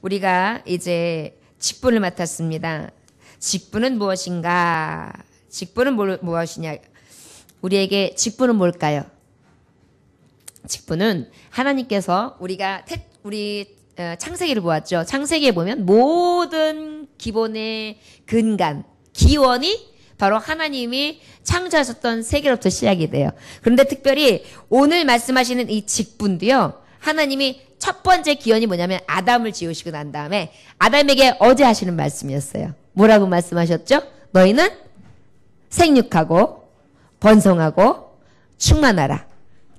우리가 이제 직분을 맡았습니다. 직분은 무엇인가? 직분은 무엇이냐? 우리에게 직분은 뭘까요? 직분은 하나님께서 우리 창세기를 보았죠. 창세기에 보면 모든 기본의 근간, 기원이 바로 하나님이 창조하셨던 세계로부터 시작이 돼요. 그런데 특별히 오늘 말씀하시는 이 직분도요. 하나님이 첫 번째 기원이 뭐냐면 아담을 지으시고 난 다음에 아담에게 어제 하시는 말씀이었어요. 뭐라고 말씀하셨죠? 너희는 생육하고 번성하고 충만하라.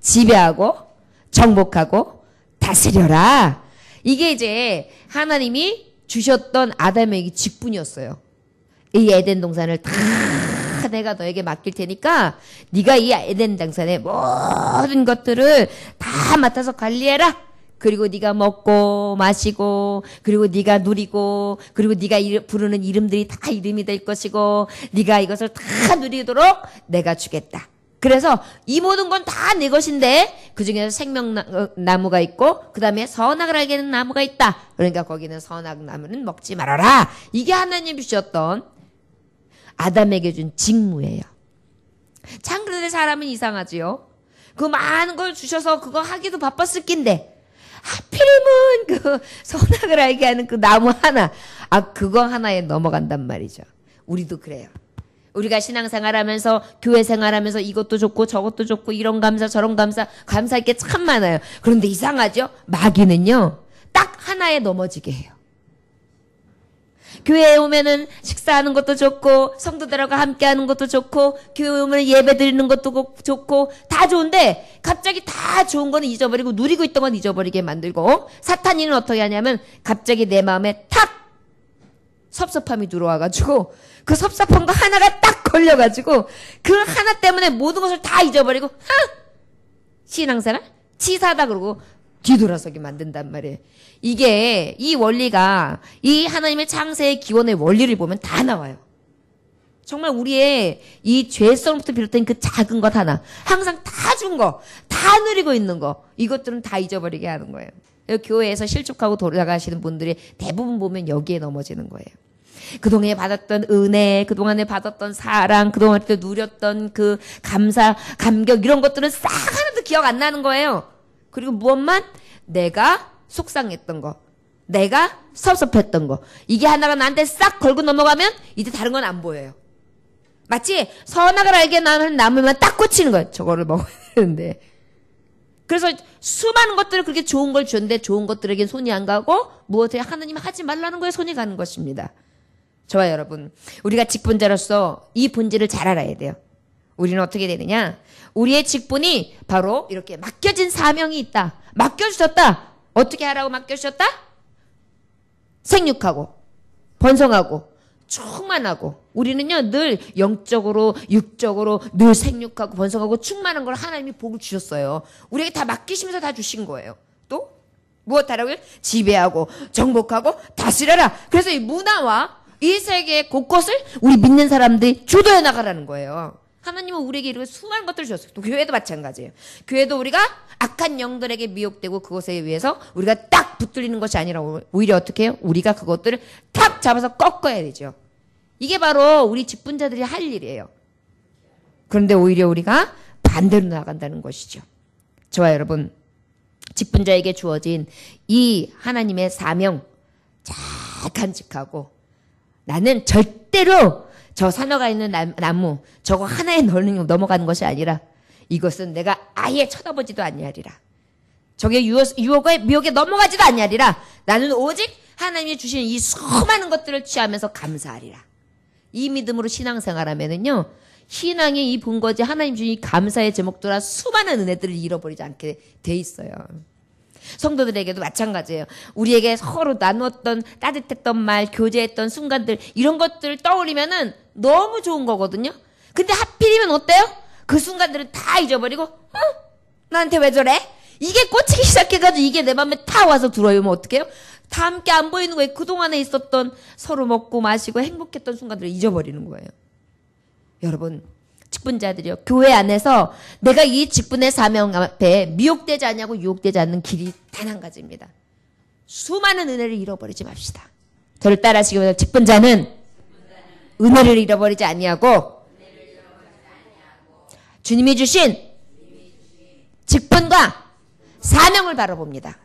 지배하고 정복하고 다스려라. 이게 이제 하나님이 주셨던 아담에게 직분이었어요. 이 에덴 동산을 다 내가 너에게 맡길 테니까 네가 이 에덴 동산의 모든 것들을 다 맡아서 관리해라. 그리고 네가 먹고 마시고 그리고 네가 누리고 그리고 네가 부르는 이름들이 다 이름이 될 것이고 네가 이것을 다 누리도록 내가 주겠다. 그래서 이 모든 건 다 내 것인데 그중에서 생명나무가 있고 그 다음에 선악을 알게 하는 나무가 있다. 그러니까 거기는 선악나무는 먹지 말아라. 이게 하나님 주셨던 아담에게 준 직무예요. 참 그런데 사람은 이상하지요. 그 많은 걸 주셔서 그거 하기도 바빴을 낀데 하필이면 그 선악을 알게 하는 그 나무 하나, 그거 하나에 넘어간단 말이죠. 우리도 그래요. 우리가 신앙생활하면서 교회 생활하면서 이것도 좋고 저것도 좋고 이런 감사 저런 감사할 게 참 많아요. 그런데 이상하죠? 마귀는요. 딱 하나에 넘어지게 해요. 교회에 오면은 식사하는 것도 좋고 성도들하고 함께하는 것도 좋고 교회에 오면 예배 드리는 것도 좋고 다 좋은데 갑자기 다 좋은 거는 잊어버리고 누리고 있던 건 잊어버리게 만들고 사탄이는 어떻게 하냐면 갑자기 내 마음에 탁 섭섭함이 들어와가지고 그 섭섭한 거 하나가 딱 걸려가지고 그 하나 때문에 모든 것을 다 잊어버리고 신앙생활 치사하다 그러고 뒤돌아서게 만든단 말이에요. 이게 이 원리가 이 하나님의 창세의 기원의 원리를 보면 다 나와요. 정말 우리의 이 죄성부터 비롯된 그 작은 것 하나 항상 다 준 거, 다 누리고 있는 거 이것들은 다 잊어버리게 하는 거예요. 교회에서 실족하고 돌아가시는 분들이 대부분 보면 여기에 넘어지는 거예요. 그동안에 받았던 은혜, 그동안에 받았던 사랑, 그동안에 누렸던 그 감사, 감격 이런 것들은 싹 하나도 기억 안 나는 거예요. 그리고 무엇만? 내가 속상했던 거, 내가 섭섭했던 거 이게 하나가 나한테 싹 걸고 넘어가면 이제 다른 건 안 보여요. 마치 선악을 알게 하는 나무만 딱 꽂히는 거예요. 저거를 먹어야 되는데. 그래서 수많은 것들을 그렇게 좋은 걸 주는데 좋은 것들에겐 손이 안 가고 무엇에 하나님 하지 말라는 거에 손이 가는 것입니다. 저와 여러분, 우리가 직분자로서 이 본질을 잘 알아야 돼요. 우리는 어떻게 되느냐? 우리의 직분이 바로 이렇게 맡겨진 사명이 있다. 맡겨주셨다. 어떻게 하라고 맡겨주셨다? 생육하고 번성하고 충만하고 우리는요 늘 영적으로 육적으로 늘 생육하고 번성하고 충만한 걸 하나님이 복을 주셨어요. 우리에게 다 맡기시면서 다 주신 거예요. 또 무엇 하라고요? 지배하고 정복하고 다스려라. 그래서 이 문화와 이 세계 곳곳을 우리 믿는 사람들이 주도해 나가라는 거예요. 하나님은 우리에게 이렇게 수많은 것들을 주셨어요. 또 교회도 마찬가지예요. 교회도 우리가 악한 영들에게 미혹되고 그것에 의해서 우리가 딱 붙들리는 것이 아니라 오히려 어떻게 해요? 우리가 그것들을 탁 잡아서 꺾어야 되죠. 이게 바로 우리 직분자들이 할 일이에요. 그런데 오히려 우리가 반대로 나아간다는 것이죠. 저와 여러분, 직분자에게 주어진 이 하나님의 사명 잘 간직하고 나는 절대로 저 산호가 있는 나무 저거 하나에 넘어가는 것이 아니라 이것은 내가 아예 쳐다보지도 아니하리라. 저게 미혹에 넘어가지도 아니하리라. 나는 오직 하나님이 주신 이 수많은 것들을 취하면서 감사하리라. 이 믿음으로 신앙생활하면은요 신앙의 이 본거지 하나님 주신 이 감사의 제목들과 수많은 은혜들을 잃어버리지 않게 돼 있어요. 성도들에게도 마찬가지예요. 우리에게 서로 나누었던 따뜻했던 말, 교제했던 순간들 이런 것들을 떠올리면은 너무 좋은 거거든요. 근데 하필이면 어때요? 그 순간들은 다 잊어버리고 나한테 왜 저래? 이게 꽂히기 시작해가지고 이게 내 맘에 다 와서 들어오면 어떡해요? 다 함께 안 보이는 거예요. 그동안에 있었던 서로 먹고 마시고 행복했던 순간들을 잊어버리는 거예요. 여러분 직분자들이요. 교회 안에서 내가 이 직분의 사명 앞에 미혹되지 않냐고 유혹되지 않는 길이 단 한 가지입니다. 수많은 은혜를 잃어버리지 맙시다. 저를 따라하시기 위해서 직분자는 은혜를 잃어버리지 아니하고 주님이 주신 직분과 사명을 바라봅니다.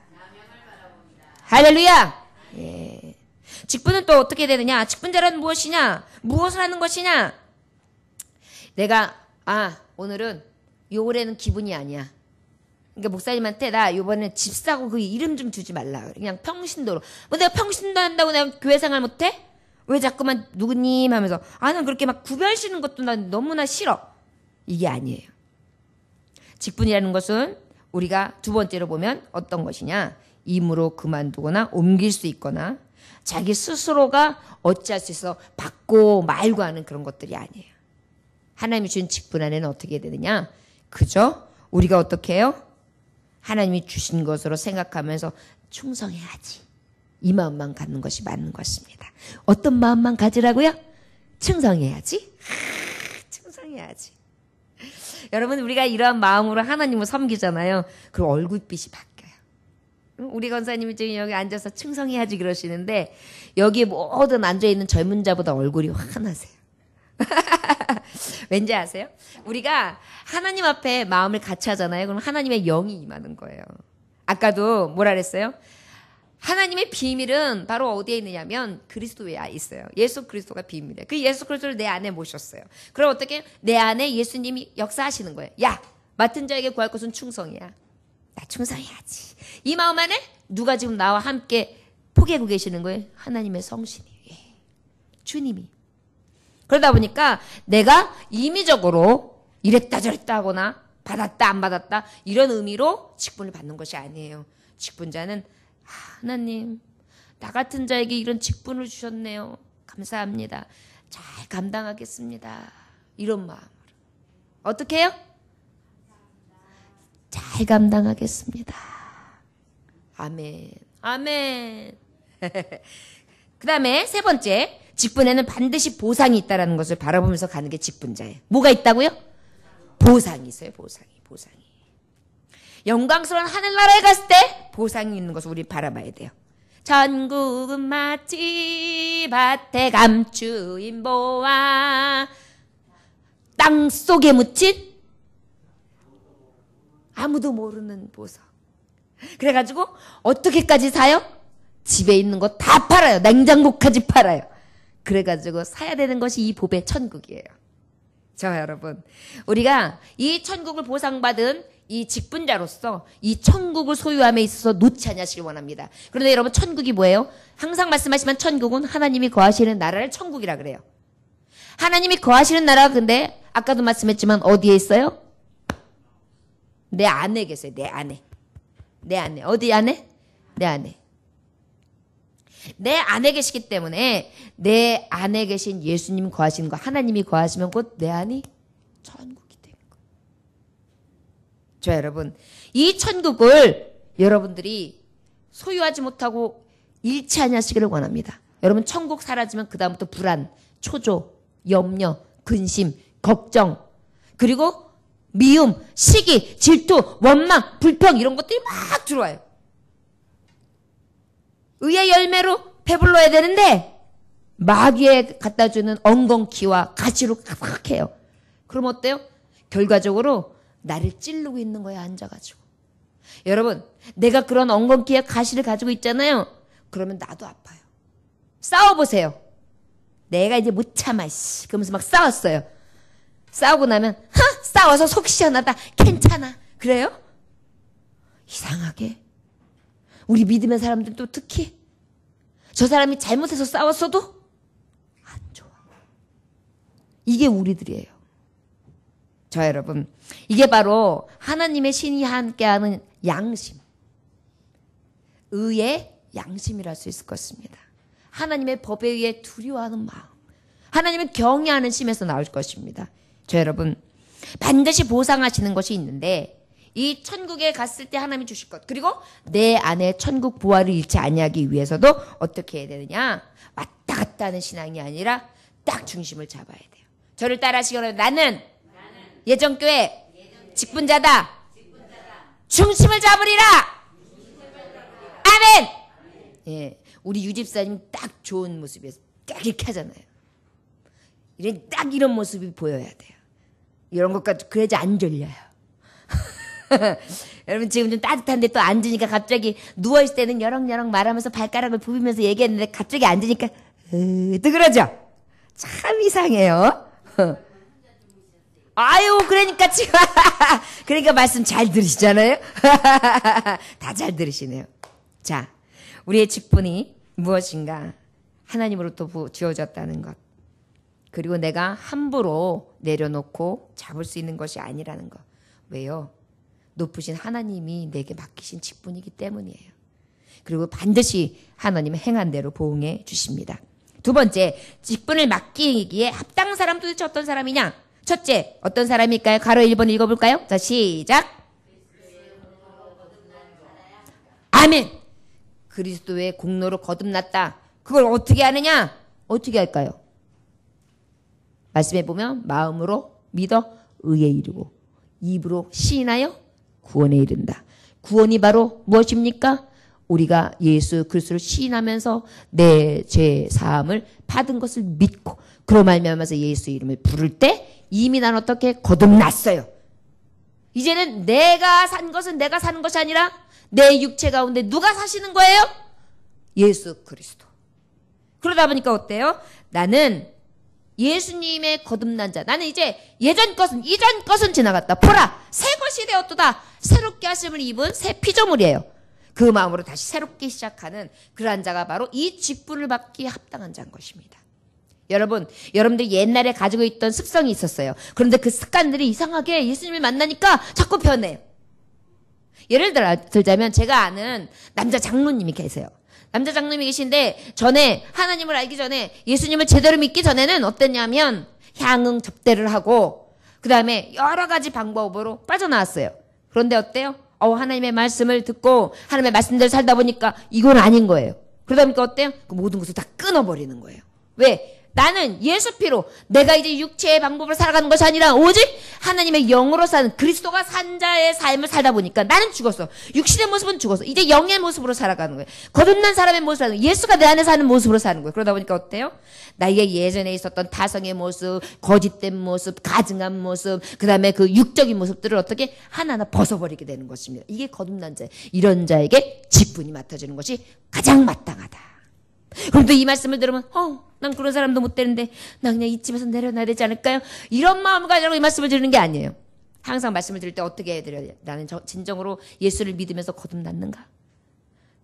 할렐루야. 예. 직분은 또 어떻게 되느냐? 직분자란 무엇이냐? 무엇을 하는 것이냐? 내가 오늘은 요 올해는 기분이 아니야. 그러니까 목사님한테 나 요번에 집 사고 그 이름 좀 주지 말라. 그냥 평신도로. 뭐 내가 평신도 한다고 내가 교회 생활 못해? 왜 자꾸만 누구님 하면서 난 그렇게 막 구별 씌는 것도 난 너무나 싫어. 이게 아니에요. 직분이라는 것은 우리가 두 번째로 보면 어떤 것이냐? 임으로 그만두거나 옮길 수 있거나 자기 스스로가 어찌할 수 있어 받고 말고 하는 그런 것들이 아니에요. 하나님이 주신 직분 안에는 어떻게 되느냐? 그저 우리가 어떻게 해요? 하나님이 주신 것으로 생각하면서 충성해야지. 이 마음만 갖는 것이 맞는 것입니다. 어떤 마음만 가지라고요? 충성해야지. 충성해야지. 여러분 우리가 이러한 마음으로 하나님을 섬기잖아요. 그럼 얼굴빛이 바뀌어요. 우리 권사님이 지금 여기 앉아서 충성해야지 그러시는데 여기 모든 앉아있는 젊은 자보다 얼굴이 환하세요. 왠지 아세요? 우리가 하나님 앞에 마음을 같이 하잖아요. 그럼 하나님의 영이 임하는 거예요. 아까도 뭐라 그랬어요? 하나님의 비밀은 바로 어디에 있느냐면 그리스도에 있어요. 예수 그리스도가 비밀이에요. 그 예수 그리스도를 내 안에 모셨어요. 그럼 어떻게? 내 안에 예수님이 역사하시는 거예요. 야, 맡은 자에게 구할 것은 충성이야. 나 충성해야지. 이 마음 안에 누가 지금 나와 함께 포기하고 계시는 거예요? 하나님의 성신이. 예. 주님이. 그러다 보니까 내가 임의적으로 이랬다 저랬다 하거나 받았다 안 받았다 이런 의미로 직분을 받는 것이 아니에요. 직분자는 하나님 나 같은 자에게 이런 직분을 주셨네요. 감사합니다. 잘 감당하겠습니다. 이런 마음으로. 어떻게 해요? 잘 감당하겠습니다. 아멘. 아멘. 그 다음에 세 번째, 직분에는 반드시 보상이 있다는 것을 바라보면서 가는 게 직분자예요. 뭐가 있다고요? 보상이 있어요. 보상이. 영광스러운 하늘나라에 갔을 때 보상이 있는 것을 우리 바라봐야 돼요. 천국은 마치 밭에 감추인 보화 땅 속에 묻힌 아무도 모르는 보석. 그래가지고 어떻게까지 사요? 집에 있는 거 다 팔아요. 냉장고까지 팔아요. 그래가지고 사야 되는 것이 이 복의 천국이에요. 자, 여러분, 우리가 이 천국을 보상받은 이 직분자로서 이 천국을 소유함에 있어서 놓지 않으시길 원합니다. 그런데 여러분, 천국이 뭐예요? 항상 말씀하시면 천국은 하나님이 거하시는 나라를 천국이라 그래요. 하나님이 거하시는 나라가 근데 아까도 말씀했지만 어디에 있어요? 내 안에 계세요. 내 안에. 내 안에. 어디 안에? 내 안에. 내 안에 계시기 때문에 내 안에 계신 예수님 거하시는 거, 하나님이 거하시면 곧 내 안이 천국이 되는 거예요. 자, 여러분, 이 천국을 여러분들이 소유하지 못하고 잃지 않으시기를 원합니다. 여러분, 천국 사라지면 그 다음부터 불안, 초조, 염려, 근심, 걱정, 그리고 미움, 시기, 질투, 원망, 불평 이런 것들이 막 들어와요. 의의 열매로 배불러야 되는데 마귀에 갖다주는 엉겅퀴와 가시로 가득해요. 그럼 어때요? 결과적으로 나를 찌르고 있는 거야, 앉아가지고. 여러분, 내가 그런 엉겅퀴와 가시를 가지고 있잖아요. 그러면 나도 아파요. 싸워보세요. 내가 이제 못 참아, 그러면서 막 싸웠어요. 싸우고 나면 싸워서 속 시원하다, 괜찮아. 그래요? 이상하게 우리 믿음의 사람들은 또 특히 저 사람이 잘못해서 싸웠어도 안 좋아. 이게 우리들이에요. 저 여러분, 이게 바로 하나님의 신이 함께하는 양심, 의의 양심이라 할 수 있을 것입니다. 하나님의 법에 의해 두려워하는 마음, 하나님을 경외하는 심에서 나올 것입니다. 저 여러분, 반드시 보상하시는 것이 있는데 이 천국에 갔을 때 하나님이 주실 것, 그리고 내 안에 천국 보화를 잃지 아니하기 위해서도 어떻게 해야 되느냐? 왔다 갔다 하는 신앙이 아니라 딱 중심을 잡아야 돼요. 저를 따라하시거나 나는 예정교회 직분자다. 중심을 잡으리라. 아멘. 예, 우리 유집사님 딱 좋은 모습이에요. 딱 이렇게 하잖아요. 딱 이런 모습이 보여야 돼요. 이런 것까지 그래야지 안 졸려요. 여러분 지금 좀 따뜻한데 또 앉으니까 갑자기 누워있을 때는 여렁여렁 말하면서 발가락을 부비면서 얘기했는데 갑자기 앉으니까 또 그러죠. 참 이상해요. 아유 그러니까 지금 그러니까 말씀 잘 들으시잖아요. 다 잘 들으시네요. 자, 우리의 직분이 무엇인가? 하나님으로부터 주어졌다는 것. 그리고 내가 함부로 내려놓고 잡을 수 있는 것이 아니라는 것. 왜요? 높으신 하나님이 내게 맡기신 직분이기 때문이에요. 그리고 반드시 하나님은 행한 대로 보응해 주십니다. 두 번째, 직분을 맡기기에 합당한 사람 도대체 어떤 사람이냐? 첫째, 어떤 사람일까요? 가로 1번 읽어볼까요? 자, 시작. 아멘. 그리스도의 공로로 거듭났다. 그걸 어떻게 하느냐? 어떻게 할까요? 말씀해 보면 마음으로 믿어 의에 이르고 입으로 시인하여 구원에 이른다. 구원이 바로 무엇입니까? 우리가 예수 그리스도를 시인하면서 내 죄 사함을 받은 것을 믿고 그로 말미암아서 예수 이름을 부를 때 이미 난 어떻게 거듭났어요. 이제는 내가 산 것은 내가 사는 것이 아니라 내 육체 가운데 누가 사시는 거예요? 예수 그리스도. 그러다 보니까 어때요? 나는 예수님의 거듭난 자. 나는 이제 이전 것은 지나갔다. 보라, 새 것이 되었도다. 새롭게 하심을 입은 새 피조물이에요. 그 마음으로 다시 새롭게 시작하는 그러한 자가 바로 이 직분을 받기에 합당한 자인 것입니다. 여러분들 옛날에 가지고 있던 습성이 있었어요. 그런데 그 습관들이 이상하게 예수님을 만나니까 자꾸 변해요. 예를 들자면 제가 아는 남자 장로님이 계세요. 남자 장로님이 계신데 전에 하나님을 알기 전에 예수님을 제대로 믿기 전에는 어땠냐면 향응 접대를 하고 그 다음에 여러 가지 방법으로 빠져나왔어요. 그런데 어때요? 하나님의 말씀을 듣고 하나님의 말씀대로 살다 보니까 이건 아닌 거예요. 그러다 보니까 어때요? 그 모든 것을 다 끊어버리는 거예요. 왜? 나는 예수 피로 내가 이제 육체의 방법으로 살아가는 것이 아니라 오직 하나님의 영으로 사는 그리스도가 산 자의 삶을 살다 보니까 나는 죽었어. 육신의 모습은 죽었어. 이제 영의 모습으로 살아가는 거예요. 거듭난 사람의 모습으로 사는 거예요. 예수가 내 안에 사는 모습으로 사는 거예요. 그러다 보니까 어때요? 나에게 예전에 있었던 타성의 모습, 거짓된 모습, 가증한 모습, 그 다음에 그 육적인 모습들을 어떻게 하나하나 벗어버리게 되는 것입니다. 이게 거듭난 자. 이런 자에게 직분이 맡아지는 것이 가장 마땅하다. 그럼 또 이 말씀을 들으면 난 그런 사람도 못 되는데 나 그냥 이쯤에서 내려놔야 되지 않을까요? 이런 마음을 가지고 이 말씀을 드리는 게 아니에요. 항상 말씀을 드릴 때 어떻게 해드려야 나는 진정으로 예수를 믿으면서 거듭났는가?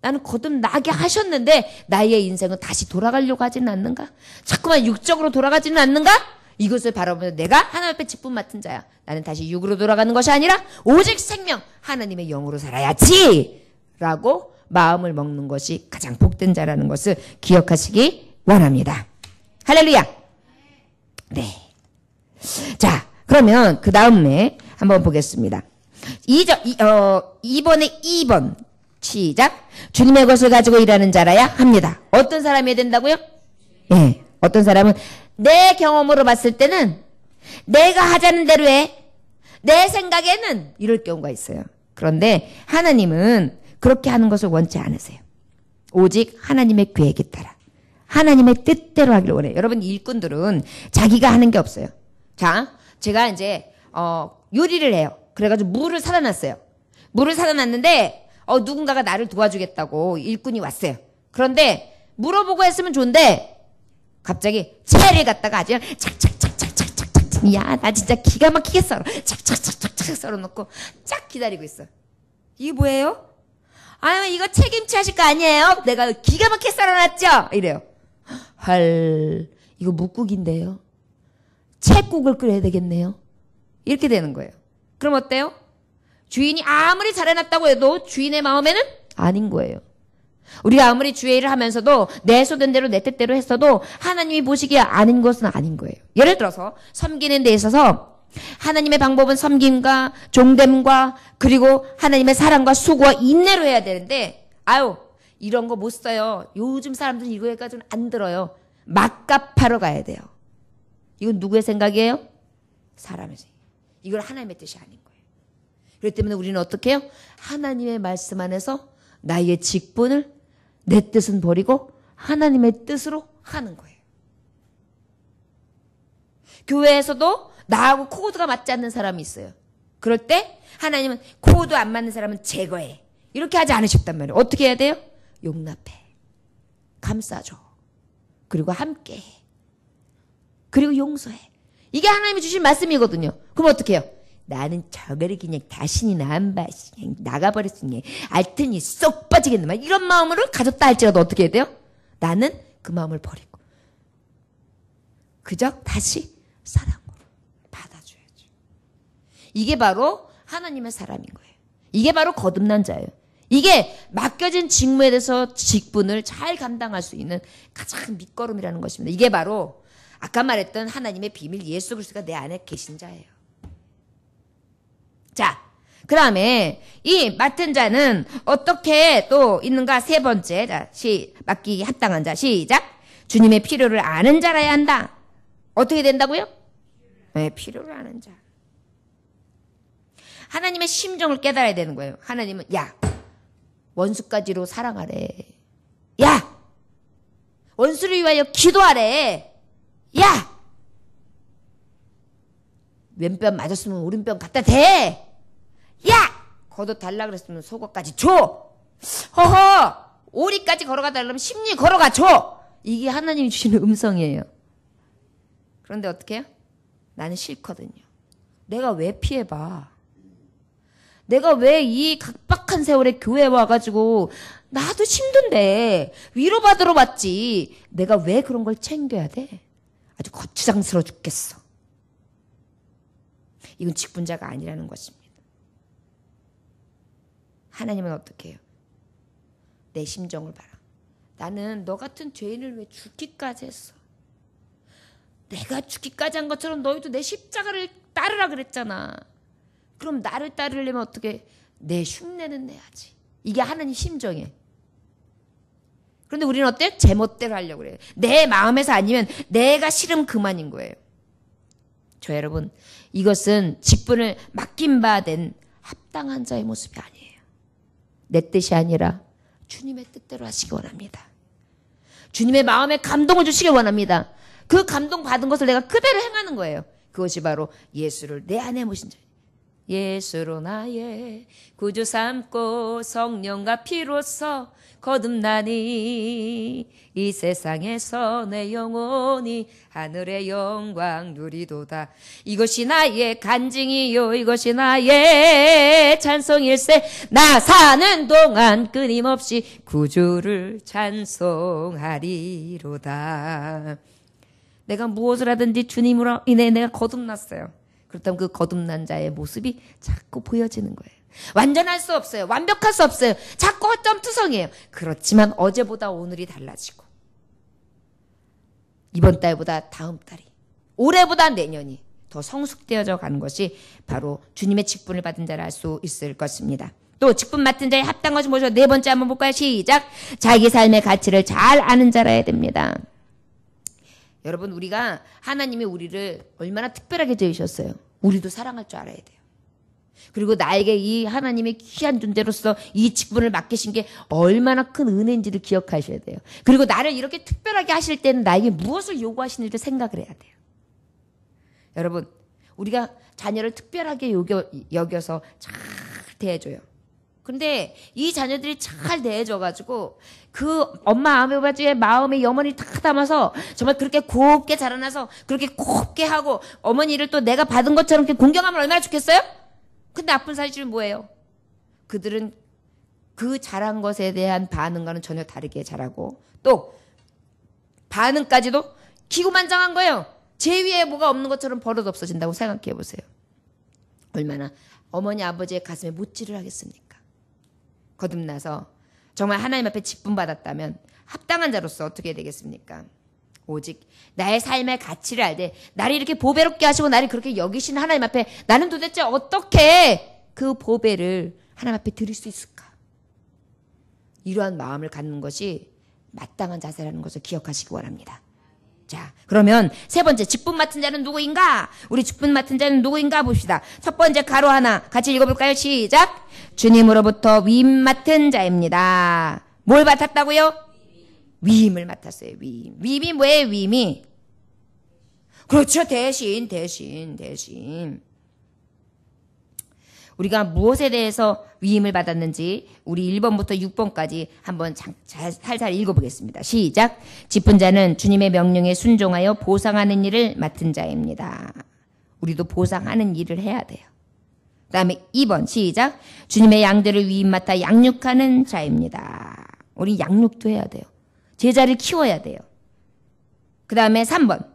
나는 거듭나게 하셨는데 나의 인생은 다시 돌아가려고 하지는 않는가? 자꾸만 육적으로 돌아가지는 않는가? 이것을 바라보면서 내가 하나님 앞에 직분 맡은 자야. 나는 다시 육으로 돌아가는 것이 아니라 오직 생명 하나님의 영으로 살아야지 라고 마음을 먹는 것이 가장 복된 자라는 것을 기억하시기 원합니다. 할렐루야. 네. 자, 그러면 그 다음에 한번 보겠습니다. 2번에 2번. 시작. 주님의 것을 가지고 일하는 자라야 합니다. 어떤 사람이 된다고요? 네. 어떤 사람은 내 경험으로 봤을 때는 내가 하자는 대로 해. 내 생각에는 이럴 경우가 있어요. 그런데 하나님은 그렇게 하는 것을 원치 않으세요. 오직 하나님의 계획에 따라 하나님의 뜻대로 하기를 원해요. 여러분 일꾼들은 자기가 하는 게 없어요. 자, 제가 이제 요리를 해요. 그래가지고 물을 사다 놨어요. 물을 사다 놨는데 누군가가 나를 도와주겠다고 일꾼이 왔어요. 그런데 물어보고 했으면 좋은데 갑자기 채를 갖다가 아주 착착착착착착착 야, 나 진짜 기가 막히게 썰어. 착착착착착 썰어놓고 쫙 기다리고 있어. 이게 뭐예요? 아유, 이거 책임치 하실 거 아니에요? 내가 기가 막히게 썰어놨죠? 이래요. 헐, 이거 묵국인데요. 채국을 끓여야 되겠네요. 이렇게 되는 거예요. 그럼 어때요? 주인이 아무리 잘해놨다고 해도 주인의 마음에는 아닌 거예요. 우리가 아무리 주의 일을 하면서도 내 소견대로 내 뜻대로 했어도 하나님이 보시기에 아닌 것은 아닌 거예요. 예를 들어서 섬기는 데 있어서 하나님의 방법은 섬김과 종됨과 그리고 하나님의 사랑과 수고와 인내로 해야 되는데 이런 거 못 써요. 요즘 사람들은 이거 해가지고는 안 들어요. 막갑하러 가야 돼요. 이건 누구의 생각이에요? 사람의 생각. 이건 하나님의 뜻이 아닌 거예요. 그렇기 때문에 우리는 어떻게 해요? 하나님의 말씀 안에서 나의 직분을 내 뜻은 버리고 하나님의 뜻으로 하는 거예요. 교회에서도 나하고 코드가 맞지 않는 사람이 있어요. 그럴 때 하나님은 코드 안 맞는 사람은 제거해. 이렇게 하지 않으셨단 말이에요. 어떻게 해야 돼요? 용납해. 감싸줘. 그리고 함께해. 그리고 용서해. 이게 하나님이 주신 말씀이거든요. 그럼 어떻게 해요? 나는 저거를 그냥 다시는 안 봐. 그냥 나가버렸으니 알테니 쏙 빠지겠네. 막 이런 마음으로 가졌다 할지라도 어떻게 해야 돼요? 나는 그 마음을 버리고 그저 다시 사랑으로 받아줘야죠. 이게 바로 하나님의 사람인 거예요. 이게 바로 거듭난 자예요. 이게 맡겨진 직무에 대해서 직분을 잘 감당할 수 있는 가장 밑거름이라는 것입니다. 이게 바로 아까 말했던 하나님의 비밀 예수 그리스도가 내 안에 계신 자예요. 자, 그 다음에 이 맡은 자는 어떻게 또 있는가? 세 번째, 자, 맡기기 합당한 자, 시작. 주님의 필요를 아는 자라야 한다. 어떻게 된다고요? 네, 필요를 아는 자. 하나님의 심정을 깨달아야 되는 거예요. 하나님은 야, 원수까지로 사랑하래. 야, 원수를 위하여 기도하래. 야, 왼뺨 맞았으면 오른뺨 갖다 대. 야, 걷어 달라 그랬으면 속옷까지 줘. 허허, 오리까지 걸어가 달라면 심리 걸어가 줘. 이게 하나님이 주시는 음성이에요. 그런데 어떻게 해요? 나는 싫거든요. 내가 왜 피해봐? 내가 왜 이 각박한 세월에 교회에 와가지고 나도 힘든데 위로받으러 왔지. 내가 왜 그런 걸 챙겨야 돼? 아주 거추장스러워 죽겠어. 이건 직분자가 아니라는 것입니다. 하나님은 어떻게 해요? 내 심정을 봐라. 나는 너 같은 죄인을 왜 죽기까지 했어? 내가 죽기까지 한 것처럼 너희도 내 십자가를 따르라 그랬잖아. 그럼 나를 따르려면 어떻게? 내 흉내는 내야지. 이게 하나님 심정이에요. 그런데 우리는 어때? 제멋대로 하려고 그래요. 내 마음에서 아니면 내가 싫으면 그만인 거예요. 저 여러분, 이것은 직분을 맡긴 바 된 합당한 자의 모습이 아니에요. 내 뜻이 아니라 주님의 뜻대로 하시기 원합니다. 주님의 마음에 감동을 주시기 원합니다. 그 감동 받은 것을 내가 그대로 행하는 거예요. 그것이 바로 예수를 내 안에 모신 자. 예수로 나의 구주 삼고 성령과 피로써 거듭나니 이 세상에서 내 영혼이 하늘의 영광 누리도다. 이것이 나의 간증이요 이것이 나의 찬송일세. 나 사는 동안 끊임없이 구주를 찬송하리로다. 내가 무엇을 하든지 주님으로 인해 내가 거듭났어요. 그렇다면 그 거듭난 자의 모습이 자꾸 보여지는 거예요. 완전할 수 없어요. 완벽할 수 없어요. 자꾸 허점투성이에요. 그렇지만 어제보다 오늘이 달라지고 이번 달보다 다음 달이 올해보다 내년이 더 성숙되어져 가는 것이 바로 주님의 직분을 받은 자라 할 수 있을 것입니다. 또 직분 맡은 자의 합당한 것이 뭐죠? 네 번째 한번 볼까요? 시작. 자기 삶의 가치를 잘 아는 자라야 됩니다. 여러분, 우리가 하나님이 우리를 얼마나 특별하게 지으셨어요. 우리도 사랑할 줄 알아야 돼요. 그리고 나에게 이 하나님의 귀한 존재로서 이 직분을 맡기신 게 얼마나 큰 은혜인지를 기억하셔야 돼요. 그리고 나를 이렇게 특별하게 하실 때는 나에게 무엇을 요구하시는지를 생각을 해야 돼요. 여러분, 우리가 자녀를 특별하게 여겨서 잘 대해줘요. 근데 이 자녀들이 잘 대해줘가지고 그 엄마 아버지의 마음에 염원이 다 담아서 정말 그렇게 곱게 자라나서 그렇게 곱게 하고 어머니를 또 내가 받은 것처럼 이렇게 공경하면 얼마나 좋겠어요? 근데 아픈 사실은 뭐예요? 그들은 그 자란 것에 대한 반응과는 전혀 다르게 자라고 또 반응까지도 기고만장한 거예요. 제 위에 뭐가 없는 것처럼 버릇 없어진다고 생각해 보세요. 얼마나 어머니 아버지의 가슴에 못질을 하겠습니까? 거듭나서 정말 하나님 앞에 직분 받았다면 합당한 자로서 어떻게 되겠습니까? 오직 나의 삶의 가치를 알되 나를 이렇게 보배롭게 하시고 나를 그렇게 여기신 하나님 앞에 나는 도대체 어떻게 그 보배를 하나님 앞에 드릴 수 있을까? 이러한 마음을 갖는 것이 마땅한 자세라는 것을 기억하시기 원합니다. 자, 그러면 세 번째 직분 맡은 자는 누구인가? 우리 직분 맡은 자는 누구인가 봅시다. 첫 번째 가로 하나 같이 읽어볼까요? 시작. 주님으로부터 위임 맡은 자입니다. 뭘 맡았다고요? 위임을 맡았어요. 위임. 위임이 뭐예요? 위임이. 그렇죠. 대신. 우리가 무엇에 대해서 위임을 받았는지 우리 1번부터 6번까지 한번 살살 읽어보겠습니다. 시작. 짚은 자는 주님의 명령에 순종하여 보상하는 일을 맡은 자입니다. 우리도 보상하는 일을 해야 돼요. 그 다음에 2번 시작. 주님의 양들을 위임 맡아 양육하는 자입니다. 우리 양육도 해야 돼요. 제자를 키워야 돼요. 그 다음에 3번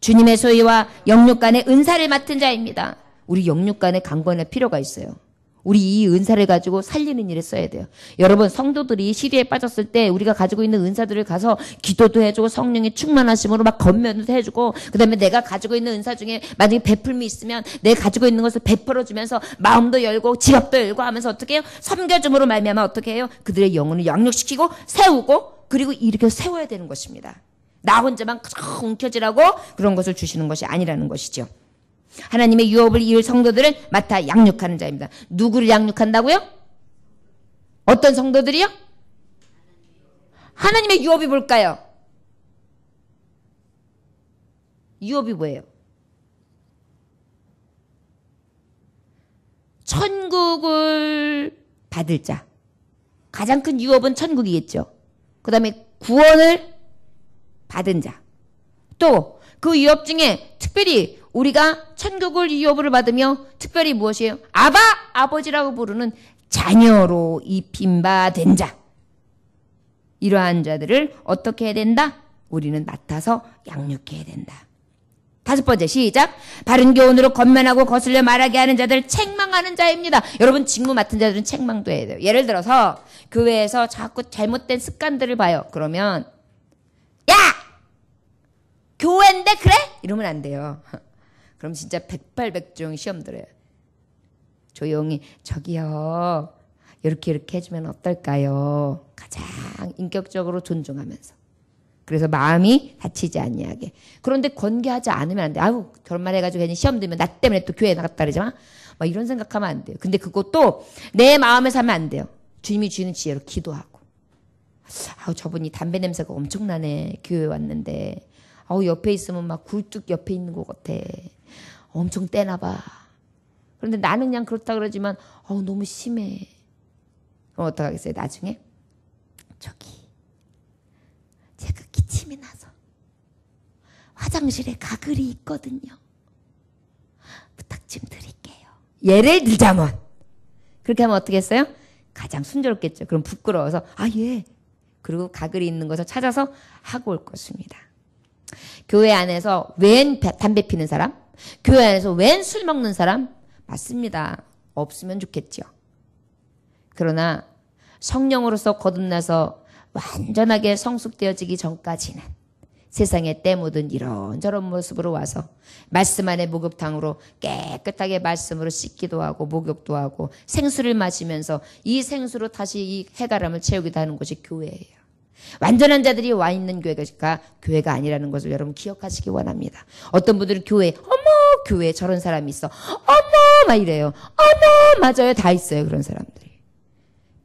주님의 소유와 영육간의 은사를 맡은 자입니다. 우리 영육간에 강건할 필요가 있어요. 우리 이 은사를 가지고 살리는 일에 써야 돼요. 여러분 성도들이 시리에 빠졌을 때 우리가 가지고 있는 은사들을 가서 기도도 해주고 성령의 충만하심으로 막 건면도 해주고 그 다음에 내가 가지고 있는 은사 중에 만약에 베풀미 있으면 내가 가지고 있는 것을 베풀어주면서 마음도 열고 지갑도 열고 하면서 어떻게 해요? 섬겨줌으로 말미암아 어떻게 해요? 그들의 영혼을 양육시키고 세우고 그리고 이렇게 세워야 되는 것입니다. 나 혼자만 움켜쥐라고 그런 것을 주시는 것이 아니라는 것이죠. 하나님의 유업을 이을 성도들을 맡아 양육하는 자입니다. 누구를 양육한다고요? 어떤 성도들이요? 하나님의 유업이 뭘까요? 유업이 뭐예요? 천국을 받을 자. 가장 큰 유업은 천국이겠죠. 그 다음에 구원을 받은 자. 또 그 유업 중에 특별히 우리가 천국을 유업을 받으며 특별히 무엇이에요? 아바, 아버지라고 부르는 자녀로 입힌바된 자. 이러한 자들을 어떻게 해야 된다? 우리는 맡아서 양육해야 된다. 5번째 시작. 바른 교훈으로 권면하고 거슬려 말하게 하는 자들 책망하는 자입니다. 여러분 직무 맡은 자들은 책망도 해야 돼요. 예를 들어서 교회에서 자꾸 잘못된 습관들을 봐요. 그러면 야! 교회인데 그래? 이러면 안 돼요. 그럼 진짜 백발백중 시험 들어요. 조용히 저기요. 이렇게 해주면 어떨까요? 가장 인격적으로 존중하면서. 그래서 마음이 다치지 아니하게. 그런데 권계하지 않으면 안 돼. 아유 그런 말 해가지고 괜히 시험 들면 나 때문에 또 교회 나갔다 그러지 마. 막 이런 생각하면 안 돼요. 근데 그것도 내 마음에서 하면 안 돼요. 주님이 주는 지혜로 기도하고. 아우 저분이 담배 냄새가 엄청나네. 교회 왔는데. 아우 옆에 있으면 막 굴뚝 옆에 있는 것 같아. 엄청 떼나 봐. 그런데 나는 그냥 그렇다 그러지만 아우 너무 심해. 그럼 어떡하겠어요? 나중에 저기 제가 기침이 나서 화장실에 가글이 있거든요. 부탁 좀 드릴게요. 예를 들자면 그렇게 하면 어떻게 했어요? 가장 순조롭겠죠. 그럼 부끄러워서 아 예. 그리고 가글이 있는 것을 찾아서 하고 올 것입니다. 교회 안에서 웬 담배 피는 사람? 교회 안에서 웬 술 먹는 사람? 맞습니다. 없으면 좋겠죠. 그러나 성령으로서 거듭나서 완전하게 성숙되어지기 전까지는 세상에 때 묻은 이런저런 모습으로 와서 말씀 안에 목욕탕으로 깨끗하게 말씀으로 씻기도 하고 목욕도 하고 생수를 마시면서 이 생수로 다시 이 해가람을 채우기도 하는 곳이 교회예요. 완전한 자들이 와 있는 교회가 아니라는 것을 여러분 기억하시기 원합니다. 어떤 분들은 교회 교회에 저런 사람이 있어. 막 이래요. 맞아요. 다 있어요. 그런 사람들이.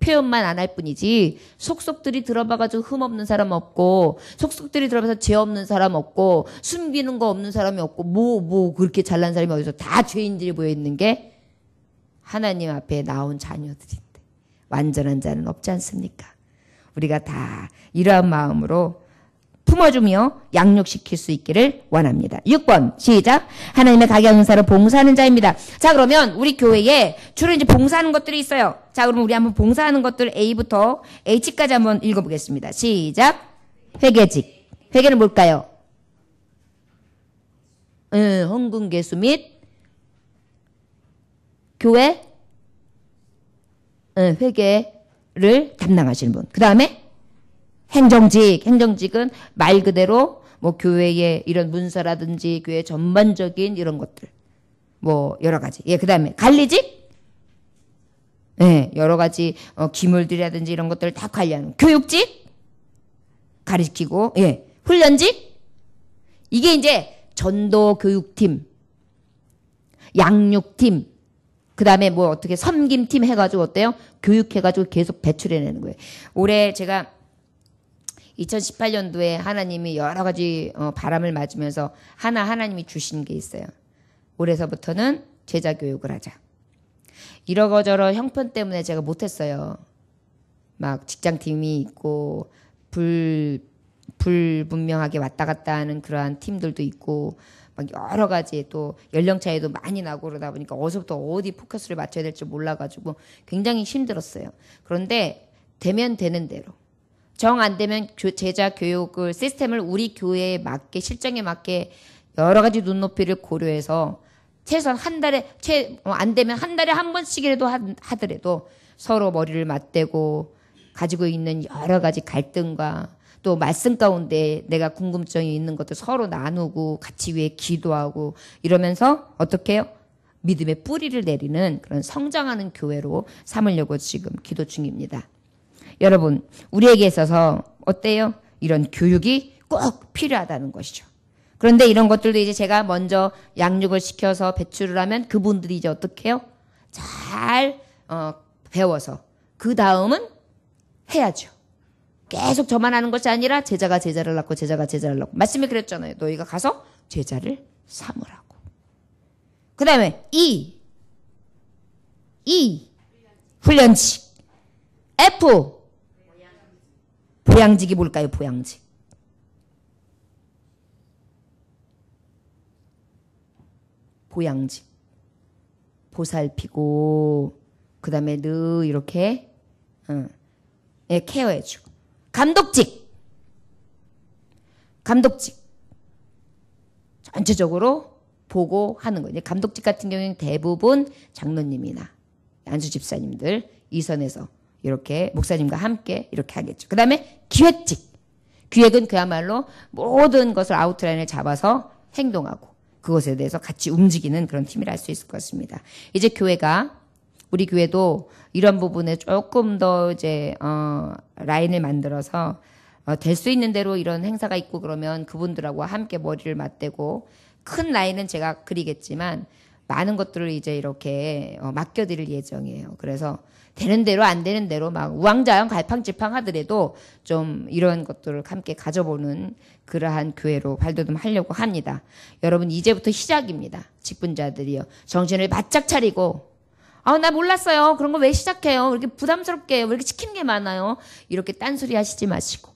표현만 안 할 뿐이지 속속들이 들어봐가지고 흠 없는 사람 없고 속속들이 들어봐서 죄 없는 사람 없고 숨기는 거 없는 사람이 없고 그렇게 잘난 사람이 어디서 다 죄인들이 모여있는 게 하나님 앞에 나온 자녀들인데 완전한 자는 없지 않습니까? 우리가 다 이러한 마음으로 품어주며 양육시킬 수 있기를 원합니다. 6번 시작. 하나님의 각양 은사로 봉사하는 자입니다. 자 그러면 우리 교회에 주로 이제 봉사하는 것들이 있어요. 자 그러면 우리 한번 봉사하는 것들 A부터 H까지 한번 읽어보겠습니다. 시작. 회계직. 회계는 뭘까요? 헌금개수 및 교회 회계를 담당하시는 분. 그 다음에 행정직. 행정직은 말 그대로 뭐 교회의 이런 문서라든지 교회 전반적인 이런 것들 뭐 여러 가지. 예, 그 다음에 관리직. 예, 여러 가지 기물들이라든지 이런 것들을 다 관리하는 교육직. 가르치고 예, 훈련직. 이게 이제 전도 교육팀, 양육팀 그 다음에 뭐 어떻게 섬김팀 해가지고 어때요? 교육해가지고 계속 배출해내는 거예요. 올해 제가 2018년도에 하나님이 여러 가지 바람을 맞으면서 하나님이 주신 게 있어요. 올해서부터는 제자 교육을 하자. 이러저러 형편 때문에 제가 못했어요. 막 직장팀이 있고 불분명하게 왔다 갔다 하는 그러한 팀들도 있고 막 여러 가지 또 연령 차이도 많이 나고 그러다 보니까 어디서부터 어디 포커스를 맞춰야 될지 몰라가지고 굉장히 힘들었어요. 그런데 되면 되는 대로 정 안 되면 제자 교육을 시스템을 우리 교회에 맞게 실정에 맞게 여러 가지 눈높이를 고려해서 최소한 한 달에 안 되면 한 달에 한 번씩이라도 하더라도 서로 머리를 맞대고 가지고 있는 여러 가지 갈등과 또 말씀 가운데 내가 궁금증이 있는 것도 서로 나누고 같이 위해 기도하고 이러면서 어떻게 해요? 믿음의 뿌리를 내리는 그런 성장하는 교회로 삼으려고 지금 기도 중입니다. 여러분, 우리에게 있어서 어때요? 이런 교육이 꼭 필요하다는 것이죠. 그런데 이런 것들도 이제 제가 먼저 양육을 시켜서 배출을 하면 그분들이 이제 어떻게 해요? 잘 배워서 그 다음은 해야죠. 계속 저만 하는 것이 아니라 제자가 제자를 낳고 제자가 제자를 낳고 말씀이 그랬잖아요. 너희가 가서 제자를 삼으라고. 그 다음에 E 훈련직 F 보양직이 뭘까요? 보양직. 보양직. 보살피고 그 다음에 늘 이렇게 케어해주고. 감독직. 전체적으로 보고 하는 거예요. 감독직 같은 경우에는 대부분 장로님이나 안수 집사님들 이 선에서 이렇게 목사님과 함께 이렇게 하겠죠. 그 다음에 기획직. 기획은 그야말로 모든 것을 아웃라인을 잡아서 행동하고 그것에 대해서 같이 움직이는 그런 팀이라 할 수 있을 것 같습니다. 이제 우리 교회도 이런 부분에 조금 더 이제 라인을 만들어서 될 수 있는 대로 이런 행사가 있고 그러면 그분들하고 함께 머리를 맞대고 큰 라인은 제가 그리겠지만 많은 것들을 이제 이렇게 맡겨드릴 예정이에요. 그래서 되는 대로 안 되는 대로 막 우왕좌왕 갈팡질팡 하더라도 좀 이런 것들을 함께 가져보는 그러한 교회로 발돋움하려고 합니다. 여러분 이제부터 시작입니다. 직분자들이요. 정신을 바짝 차리고 나 몰랐어요. 그런 거 왜 시작해요? 왜 이렇게 부담스럽게 해요? 왜 이렇게 시키는 게 많아요? 이렇게 딴소리 하시지 마시고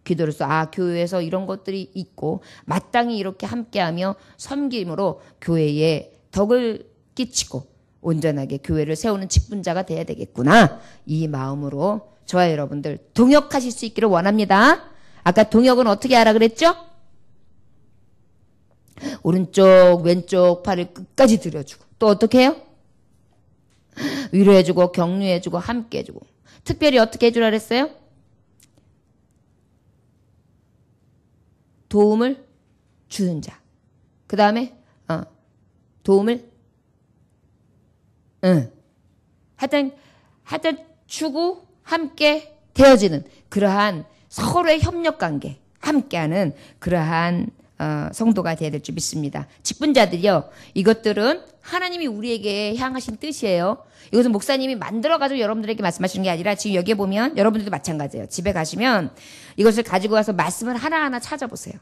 기도로서 교회에서 이런 것들이 있고 마땅히 이렇게 함께하며 섬김으로 교회에 덕을 끼치고 온전하게 교회를 세우는 직분자가 돼야 되겠구나. 이 마음으로 저와 여러분들 동역하실 수 있기를 원합니다. 아까 동역은 어떻게 하라 그랬죠? 오른쪽 왼쪽 팔을 끝까지 들여주고 또 어떻게 해요? 위로해주고 격려해주고 함께해주고 특별히 어떻게 해주라 그랬어요? 도움을 주는 자. 그 다음에 도움을 하여튼 주고 함께 되어지는 그러한 서로의 협력관계 함께하는 그러한 성도가 되어야 될 줄 믿습니다. 직분자들이요. 이것들은 하나님이 우리에게 향하신 뜻이에요. 이것은 목사님이 만들어가지고 여러분들에게 말씀하시는 게 아니라 지금 여기에 보면 여러분들도 마찬가지예요. 집에 가시면 이것을 가지고 와서 말씀을 하나하나 찾아보세요.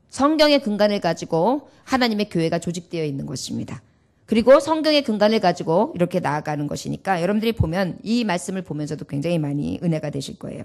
성경의 근간을 가지고 하나님의 교회가 조직되어 있는 것입니다. 그리고 성경의 근간을 가지고 이렇게 나아가는 것이니까 여러분들이 보면 이 말씀을 보면서도 굉장히 많이 은혜가 되실 거예요.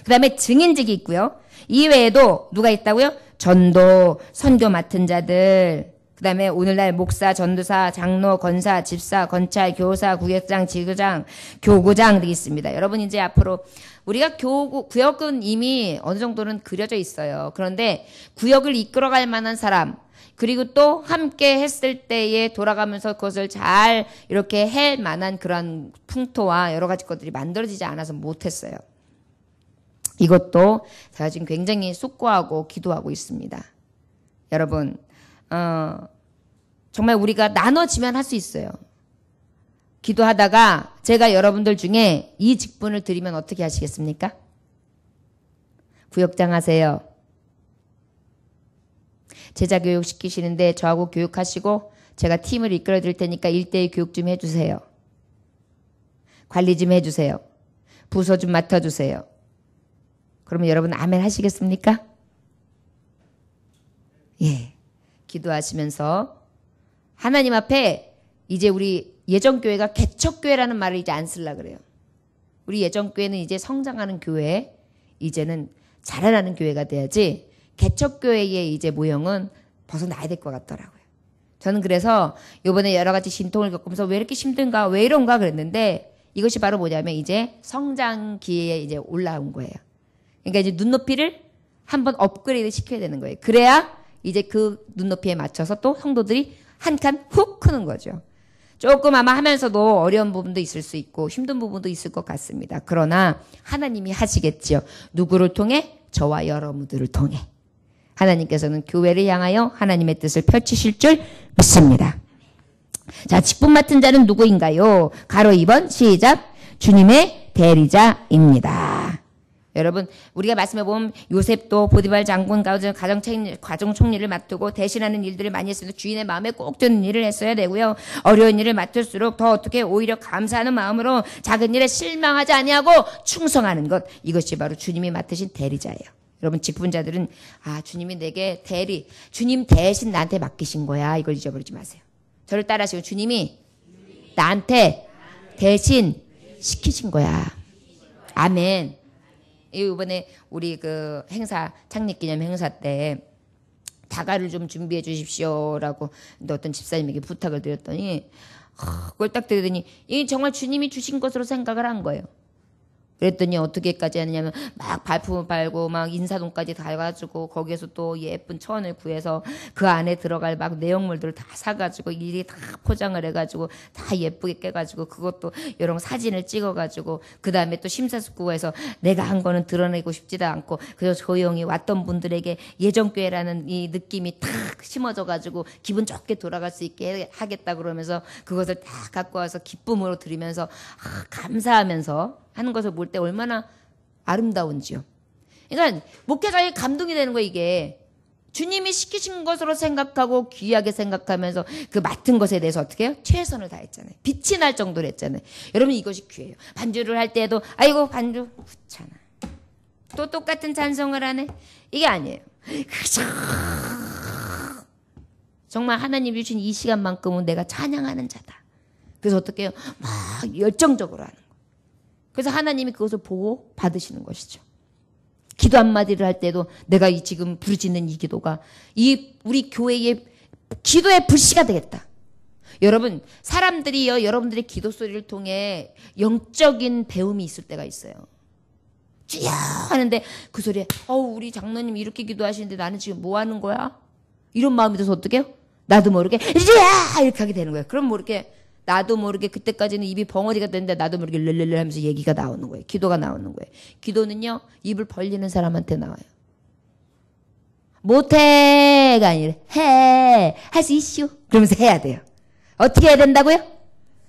그 다음에 증인직이 있고요. 이 외에도 누가 있다고요? 전도, 선교 맡은 자들, 그 다음에 오늘날 목사, 전도사, 장로, 권사, 집사, 건찰, 교사, 구역장, 지구장, 교구장 등이 있습니다. 여러분 이제 앞으로 우리가 구역은 이미 어느 정도는 그려져 있어요. 그런데 구역을 이끌어갈 만한 사람, 그리고 또 함께 했을 때에 돌아가면서 그것을 잘 이렇게 할 만한 그런 풍토와 여러 가지 것들이 만들어지지 않아서 못했어요. 이것도 제가 지금 굉장히 숙고하고 기도하고 있습니다. 여러분, 정말 우리가 나눠지면 할 수 있어요. 기도하다가 제가 여러분들 중에 이 직분을 드리면 어떻게 하시겠습니까? 구역장 하세요. 제자 교육 시키시는데 저하고 교육하시고 제가 팀을 이끌어 드릴 테니까 1대1 교육 좀 해주세요. 관리 좀 해주세요. 부서 좀 맡아주세요. 그러면 여러분 아멘 하시겠습니까? 예. 기도하시면서 하나님 앞에 이제 우리 예전교회가 개척교회라는 말을 이제 안 쓰려고 그래요. 우리 예전교회는 이제 성장하는 교회, 이제는 자라나는 교회가 돼야지 개척교회의 이제 모형은 벗어나야 될 것 같더라고요. 저는 그래서 이번에 여러 가지 진통을 겪으면서 왜 이렇게 힘든가, 왜 이런가 그랬는데 이것이 바로 뭐냐면 이제 성장 기회에 이제 올라온 거예요. 그러니까 이제 눈높이를 한번 업그레이드 시켜야 되는 거예요. 그래야 이제 그 눈높이에 맞춰서 또 성도들이 한 칸 훅 크는 거죠. 조금 아마 하면서도 어려운 부분도 있을 수 있고 힘든 부분도 있을 것 같습니다. 그러나 하나님이 하시겠지요. 누구를 통해? 저와 여러분들을 통해. 하나님께서는 교회를 향하여 하나님의 뜻을 펼치실 줄 믿습니다. 자, 직분 맡은 자는 누구인가요? 가로 2번 시작. 주님의 대리자입니다. 여러분, 우리가 말씀해 보면 요셉도 보디발 장군 가정 총리를 맡고 대신하는 일들을 많이 했습니다. 주인의 마음에 꼭 드는 일을 했어야 되고요. 어려운 일을 맡을수록 더 어떻게 오히려 감사하는 마음으로 작은 일에 실망하지 아니하고 충성하는 것. 이것이 바로 주님이 맡으신 대리자예요. 여러분, 직분자들은 주님이 내게 주님 대신 나한테 맡기신 거야. 이걸 잊어버리지 마세요. 저를 따라하시고 주님이 나한테 대신 시키신 거야. 아멘. 이번에 우리 그 행사 창립기념 행사 때 다가를 좀 준비해 주십시오라고 어떤 집사님에게 부탁을 드렸더니 그걸 딱 드리더니 이 정말 주님이 주신 것으로 생각을 한 거예요. 그랬더니 어떻게까지 하느냐면 막 발품을 팔고 막 인사동까지 다 해가지고 거기에서 또 예쁜 천을 구해서 그 안에 들어갈 막 내용물들을 다 사가지고 일일이 다 포장을 해가지고 다 예쁘게 깨가지고 그것도 여러 사진을 찍어가지고 그 다음에 또 심사숙고해서 내가 한 거는 드러내고 싶지도 않고 그래서 조용히 왔던 분들에게 예전교회라는 이 느낌이 탁 심어져가지고 기분 좋게 돌아갈 수 있게 하겠다 그러면서 그것을 다 갖고 와서 기쁨으로 드리면서 감사하면서 하는 것을 볼 때 얼마나 아름다운지요. 그러니까 목회자의 감동이 되는 거예요. 이게 주님이 시키신 것으로 생각하고 귀하게 생각하면서 그 맡은 것에 대해서 어떻게 해요? 최선을 다했잖아요. 빛이 날 정도로 했잖아요. 여러분 이것이 귀해요. 반주를 할 때도 아이고 반주 귀찮아. 또 똑같은 찬송을 하네. 이게 아니에요. 정말 하나님이 주신 이 시간만큼은 내가 찬양하는 자다. 그래서 어떻게 해요? 막 열정적으로 하는 거예요. 그래서 하나님이 그것을 보고 받으시는 것이죠. 기도 한마디를 할 때도 내가 지금 부르짖는 이 기도가 우리 교회의 기도의 불씨가 되겠다. 여러분, 사람들이요, 여러분들의 기도 소리를 통해 영적인 배움이 있을 때가 있어요. 주여 하는데 그 소리에 우리 장로님 이렇게 기도하시는데 나는 지금 뭐 하는 거야? 이런 마음이 들어서 어떻게 해요? 나도 모르게 이렇게 하게 되는 거예요. 그럼 모르게 나도 모르게 그때까지는 입이 벙어리가 됐는데 나도 모르게 르르르 하면서 얘기가 나오는 거예요. 기도가 나오는 거예요. 기도는요, 입을 벌리는 사람한테 나와요. 못해가 아니라 할 수 있슈 그러면서 해야 돼요. 어떻게 해야 된다고요?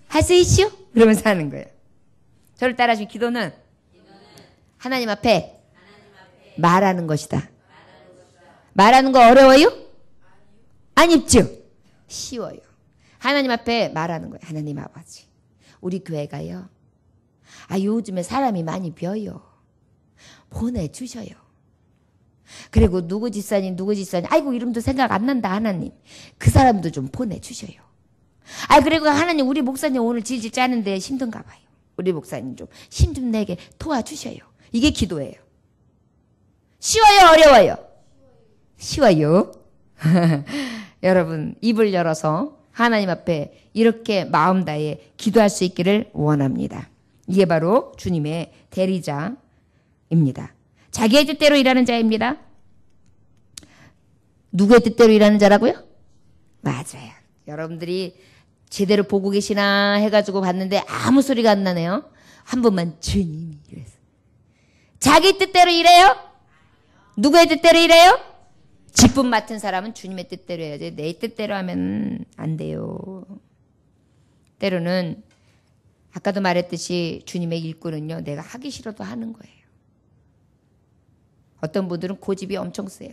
할 수 있슈 그러면서 하는 거예요. 저를 따라하시면 기도는 하나님 앞에 말하는 것이다. 말하는 거 어려워요? 아니죠. 쉬워요. 하나님 앞에 말하는 거예요. 하나님 아버지, 우리 교회가요. 요즘에 사람이 많이 비어요. 보내주셔요. 그리고 누구 집사님, 아이고 이름도 생각 안 난다 하나님. 그 사람도 좀 보내주셔요. 그리고 하나님 우리 목사님 오늘 질질 짜는데 힘든가 봐요. 우리 목사님 좀 힘 좀 내게 도와주셔요. 이게 기도예요. 쉬워요? 어려워요? 쉬워요. 여러분 입을 열어서 하나님 앞에 이렇게 마음 다해 기도할 수 있기를 원합니다. 이게 바로 주님의 대리자입니다. 자기의 뜻대로 일하는 자입니다. 누구의 뜻대로 일하는 자라고요? 맞아요. 여러분들이 제대로 보고 계시나 해가지고 봤는데 아무 소리가 안 나네요. 한 번만 주님이 이래서. 자기 뜻대로 일해요? 누구의 뜻대로 일해요? 직분 맡은 사람은 주님의 뜻대로 해야지 내 뜻대로 하면 안 돼요. 때로는 아까도 말했듯이 주님의 일꾼은요, 내가 하기 싫어도 하는 거예요. 어떤 분들은 고집이 엄청 세요.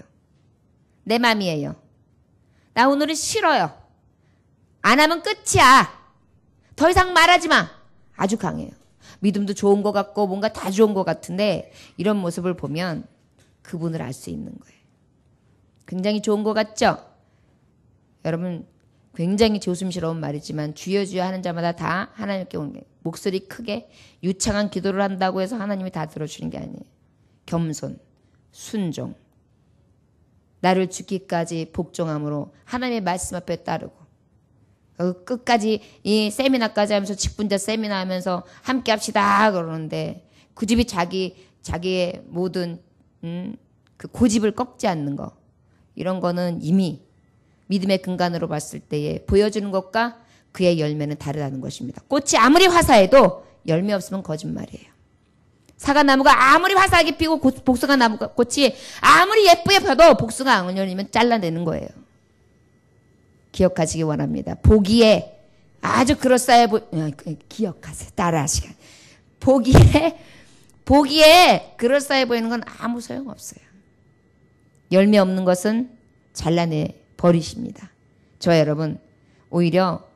내 맘이에요. 나 오늘은 싫어요. 안 하면 끝이야. 더 이상 말하지 마. 아주 강해요. 믿음도 좋은 것 같고 뭔가 다 좋은 것 같은데 이런 모습을 보면 그분을 알 수 있는 거예요. 굉장히 좋은 것 같죠? 여러분 굉장히 조심스러운 말이지만 주여 주여 하는 자마다 다 하나님께 오는 거예요. 목소리 크게 유창한 기도를 한다고 해서 하나님이 다 들어주는 게 아니에요. 겸손, 순종, 나를 죽기까지 복종함으로 하나님의 말씀 앞에 따르고 끝까지 이 세미나까지 하면서 직분자 세미나 하면서 함께 합시다 그러는데 그 집이 자기의 모든 그 고집을 꺾지 않는 거 이런 거는 이미 믿음의 근간으로 봤을 때에 보여주는 것과 그의 열매는 다르다는 것입니다. 꽃이 아무리 화사해도 열매 없으면 거짓말이에요. 사과나무가 아무리 화사하게 피고 복숭아 나무 꽃이 아무리 예쁘게 펴도 복숭아 안 열리면 잘라내는 거예요. 기억하시기 원합니다. 보기에 아주 그럴싸해 기억하세요. 따라하시간. 보기에 그럴싸해 보이는 건 아무 소용없어요. 열매 없는 것은 잘라내 버리십니다. 저 여러분 오히려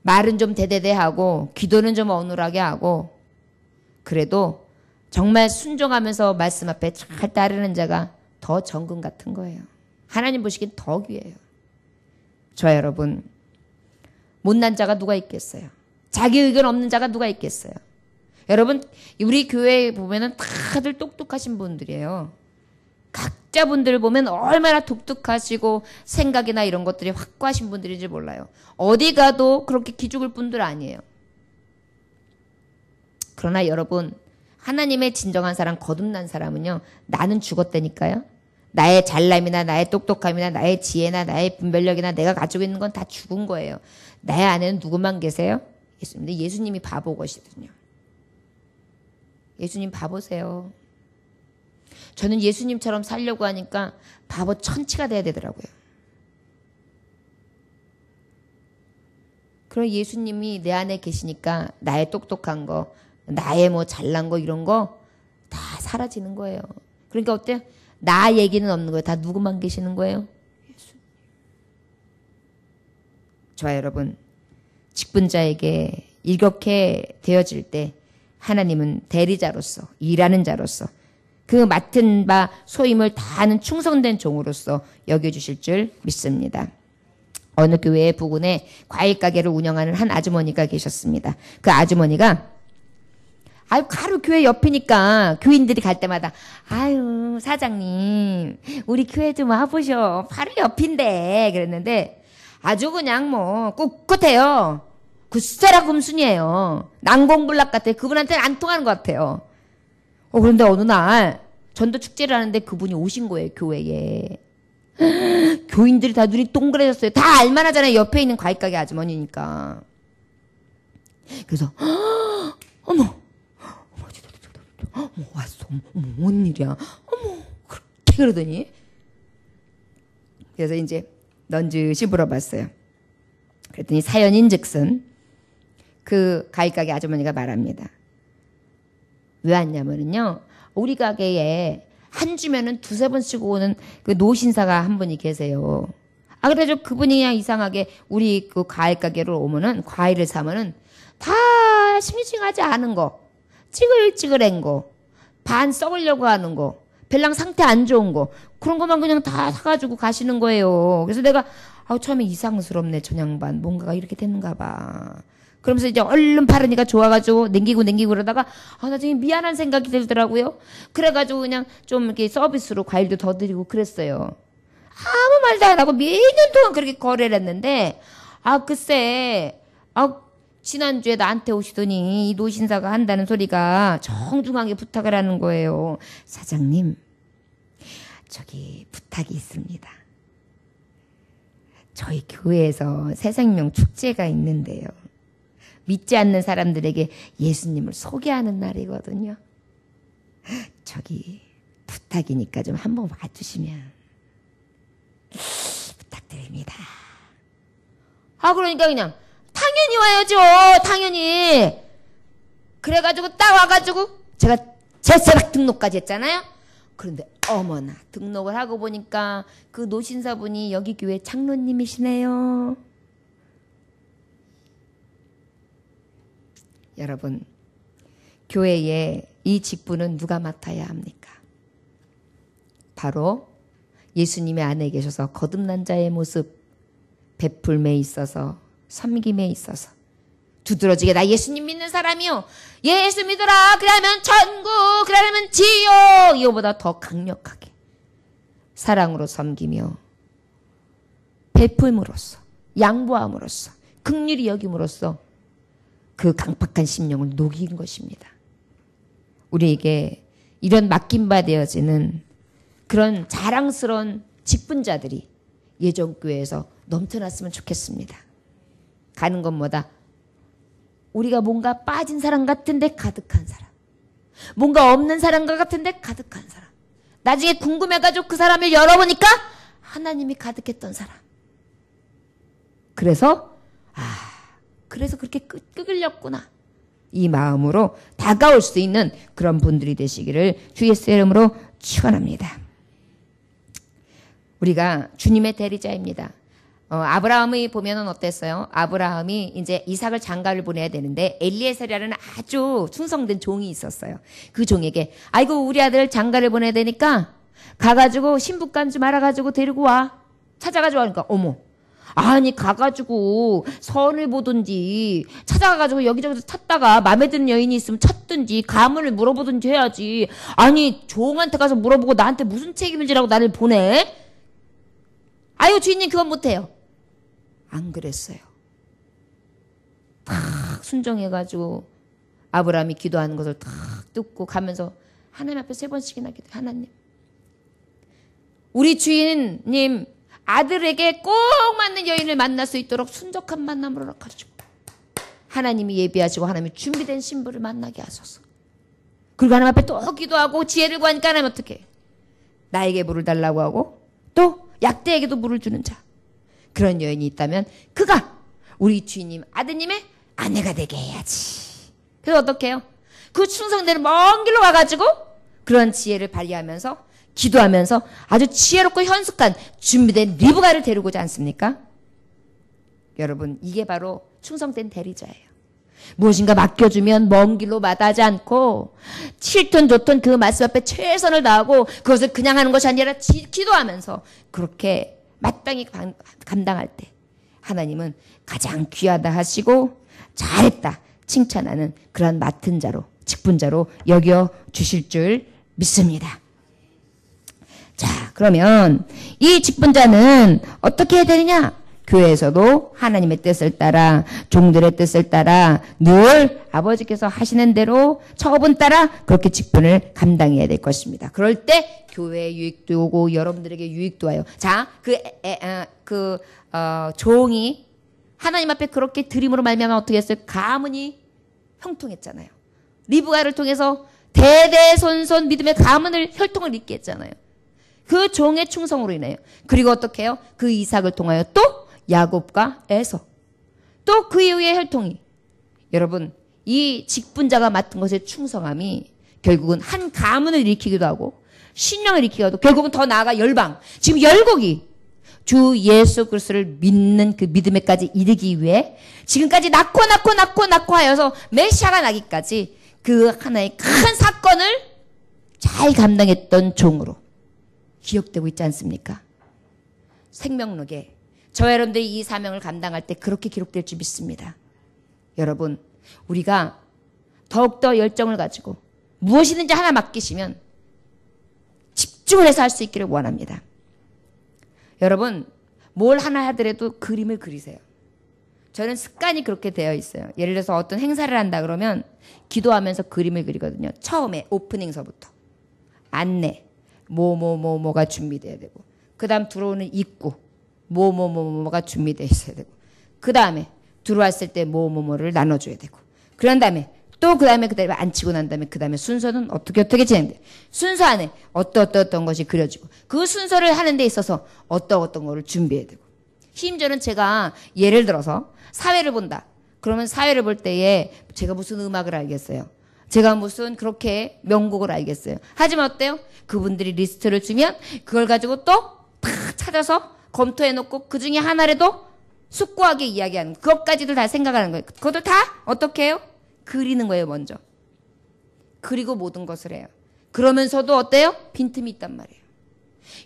말은 좀 대대대하고 기도는 좀 어눌하게 하고 그래도 정말 순종하면서 말씀 앞에 잘 따르는 자가 더 정금 같은 거예요. 하나님 보시기엔 더 귀해요. 저 여러분 못난 자가 누가 있겠어요? 자기 의견 없는 자가 누가 있겠어요? 여러분 우리 교회에 보면은 다들 똑똑하신 분들이에요. 각자 분들 보면 얼마나 독특하시고 생각이나 이런 것들이 확고하신 분들인지 몰라요. 어디 가도 그렇게 기죽을 분들 아니에요. 그러나 여러분 하나님의 진정한 사람 거듭난 사람은요. 나는 죽었다니까요. 나의 잘남이나 나의 똑똑함이나 나의 지혜나 나의 분별력이나 내가 가지고 있는 건 다 죽은 거예요. 내 안에는 누구만 계세요? 예수님. 근데 예수님이 바보거든요. 예수님 바보세요. 저는 예수님처럼 살려고 하니까 바보 천치가 돼야 되더라고요. 그럼 예수님이 내 안에 계시니까 나의 똑똑한 거, 나의 뭐 잘난 거 이런 거 다 사라지는 거예요. 그러니까 어때요? 나 얘기는 없는 거예요. 다 누구만 계시는 거예요? 예수님. 저와 여러분, 직분자에게 이렇게 되어질 때 하나님은 대리자로서, 일하는 자로서 그 맡은 바 소임을 다하는 충성된 종으로서 여겨주실 줄 믿습니다. 어느 교회의 부근에 과일 가게를 운영하는 한 아주머니가 계셨습니다. 그 아주머니가 바로 교회 옆이니까 교인들이 갈 때마다 아유 사장님 우리 교회 좀 와보셔. 바로 옆인데 그랬는데 아주 그냥 뭐 꿋꿋해요. 굿세라 금순이에요. 난공불락 같아요. 그분한테는 안 통하는 것 같아요. 그런데 어느 날 전도 축제를 하는데 그분이 오신 거예요. 교회에. 교인들이 다 눈이 동그래졌어요. 다 알만하잖아요. 옆에 있는 과일가게 아주머니니까. 그래서 어머 왔어. 어머 뭔 일이야. 어머 그렇게 그러더니 그래서 이제 넌지시 물어봤어요. 그랬더니 사연인즉슨 그 과일가게 아주머니가 말합니다. 왜 왔냐면은요. 우리 가게에 한 주면은 두세 번씩 오는 그 노신사가 한 분이 계세요. 그래가지고 그분이 그냥 이상하게 우리 그 과일 가게를 오면은 과일을 사면은 다 싱싱하지 않은 거, 찌글찌글한 거, 반 썩으려고 하는 거, 별랑 상태 안 좋은 거 그런 것만 그냥 다 사가지고 가시는 거예요. 그래서 내가 처음에 이상스럽네 저 양반 뭔가가 이렇게 됐는가 봐. 그러면서 이제 얼른 팔으니까 좋아가지고 냉기고 그러다가 나중에 미안한 생각이 들더라고요. 그래가지고 그냥 좀 이렇게 서비스로 과일도 더 드리고 그랬어요. 아무 말도 안 하고 몇 년 동안 그렇게 거래를 했는데 글쎄 지난주에 나한테 오시더니 이 노신사가 한다는 소리가 정중하게 부탁을 하는 거예요. 사장님 저기 부탁이 있습니다. 저희 교회에서 새생명 축제가 있는데요. 믿지 않는 사람들에게 예수님을 소개하는 날이거든요. 저기 부탁이니까 좀 한번 와주시면 부탁드립니다. 그러니까 그냥 당연히 와야죠. 당연히. 그래가지고 딱 와가지고 제가 제사락 등록까지 했잖아요. 그런데 어머나 등록을 하고 보니까 그 노신사분이 여기 교회 장로님이시네요. 여러분, 교회에 이 직분은 누가 맡아야 합니까? 바로 예수님의 안에 계셔서 거듭난 자의 모습, 베풀매 있어서, 섬김에 있어서 두드러지게 나 예수님 믿는 사람이요. 예수 믿어라. 그러면 천국, 그러면 지옥. 이거보다 더 강력하게 사랑으로 섬기며 베풀므로써, 양보함으로써, 긍휼히 여김으로써 그 강팍한 심령을 녹인 것입니다. 우리에게 이런 맡김바 되어지는 그런 자랑스러운 직분자들이 예전교회에서 넘쳐났으면 좋겠습니다. 가는 것보다 우리가 뭔가 빠진 사람 같은데 가득한 사람, 뭔가 없는 사람과 같은데 가득한 사람, 나중에 궁금해가지고 그 사람을 열어보니까 하나님이 가득했던 사람. 그래서 그래서 그렇게 끄끌렸구나, 이 마음으로 다가올 수 있는 그런 분들이 되시기를 주 예수의 이름으로 축원합니다. 우리가 주님의 대리자입니다. 아브라함이 보면은 어땠어요? 아브라함이 이제 이삭을 장가를 보내야 되는데 엘리에셀이라는 아주 충성된 종이 있었어요. 그 종에게 아이고 우리 아들 장가를 보내야 되니까 가가지고 신부감 좀 알아가지고 데리고 와. 찾아가지고 하니까 어머, 아니 가가지고 선을 보든지 찾아가가지고 여기저기 찾다가 마음에 드는 여인이 있으면 찾든지 가문을 물어보든지 해야지. 아니 종한테 가서 물어보고 나한테 무슨 책임을 지라고 나를 보내? 아유 주인님 그건 못해요. 안 그랬어요. 탁 순종해가지고 아브라함이 기도하는 것을 탁 듣고 가면서 하나님 앞에 3번씩이나 기도해. 하나님, 우리 주인님 아들에게 꼭 맞는 여인을 만날 수 있도록 순적한 만남으로 허락하시고 하나님이 예비하시고 하나님이 준비된 신부를 만나게 하소서. 그리고 하나님 앞에 또 기도하고 지혜를 구하니까 하나님 어떻게 나에게 물을 달라고 하고 또 약대에게도 물을 주는 자, 그런 여인이 있다면 그가 우리 주인님 아드님의 아내가 되게 해야지. 그래서 어떻게 해요? 그 충성되는 먼 길로 가가지고 그런 지혜를 발휘하면서 기도하면서 아주 지혜롭고 현숙한 준비된 리브가를 데리고지 않습니까? 여러분, 이게 바로 충성된 대리자예요. 무엇인가 맡겨주면 먼 길로 마다하지 않고 7톤 좋톤 그 말씀 앞에 최선을 다하고 그것을 그냥 하는 것이 아니라 기도하면서 그렇게 마땅히 감당할 때 하나님은 가장 귀하다 하시고 잘했다 칭찬하는 그런 맡은 자로, 직분자로 여겨 주실 줄 믿습니다. 자, 그러면 이 직분자는 어떻게 해야 되느냐? 교회에서도 하나님의 뜻을 따라, 종들의 뜻을 따라 늘 아버지께서 하시는 대로 처분 따라 그렇게 직분을 감당해야 될 것입니다. 그럴 때 교회에 유익도 오고 여러분들에게 유익도 와요. 자, 종이 하나님 앞에 그렇게 드림으로 말미암아 어떻게 했어요? 가문이 형통했잖아요. 리브가를 통해서 대대손손 믿음의 가문을 혈통을 잇게 했잖아요. 그 종의 충성으로 인해요. 그리고 어떻게 해요? 그 이삭을 통하여 또 야곱과 에서, 또 그 이후의 혈통이, 여러분 이 직분자가 맡은 것의 충성함이 결국은 한 가문을 일으키기도 하고 신령을 일으키기도 하고 결국은 더 나아가 열방, 지금 열국이 주 예수 그리스도를 믿는 그 믿음에까지 이르기 위해 지금까지 낳고 하여서 메시아가 나기까지 그 하나의 큰 사건을 잘 감당했던 종으로 기억되고 있지 않습니까? 생명록에 저와 여러분들이 이 사명을 감당할 때 그렇게 기록될 줄 믿습니다. 여러분, 우리가 더욱더 열정을 가지고 무엇이든지 하나 맡기시면 집중을 해서 할 수 있기를 원합니다. 여러분, 뭘 하나 하더라도 그림을 그리세요. 저는 습관이 그렇게 되어 있어요. 예를 들어서 어떤 행사를 한다 그러면 기도하면서 그림을 그리거든요. 처음에 오프닝서부터 안내, 뭐가 준비돼야 되고, 그 다음 들어오는 입구, 뭐가 준비되어 있어야 되고, 그 다음에 들어왔을 때 뭐를 나눠줘야 되고, 그런 다음에 또 그 다음에 앉히고 난 다음에 그 다음에 순서는 어떻게 진행돼. 순서 안에 어떤 것이 그려지고 그 순서를 하는 데 있어서 어떤 거를 준비해야 되고. 심지어는 제가 예를 들어서 사회를 본다. 그러면 사회를 볼 때에 제가 무슨 음악을 알겠어요. 제가 무슨 그렇게 명곡을 알겠어요. 하지만 어때요? 그분들이 리스트를 주면 그걸 가지고 또 다 찾아서 검토해놓고 그 중에 하나라도 숙고하게 이야기하는, 그것까지도 다 생각하는 거예요. 그것도 다 어떻게 해요? 그리는 거예요, 먼저. 그리고 모든 것을 해요. 그러면서도 어때요? 빈틈이 있단 말이에요.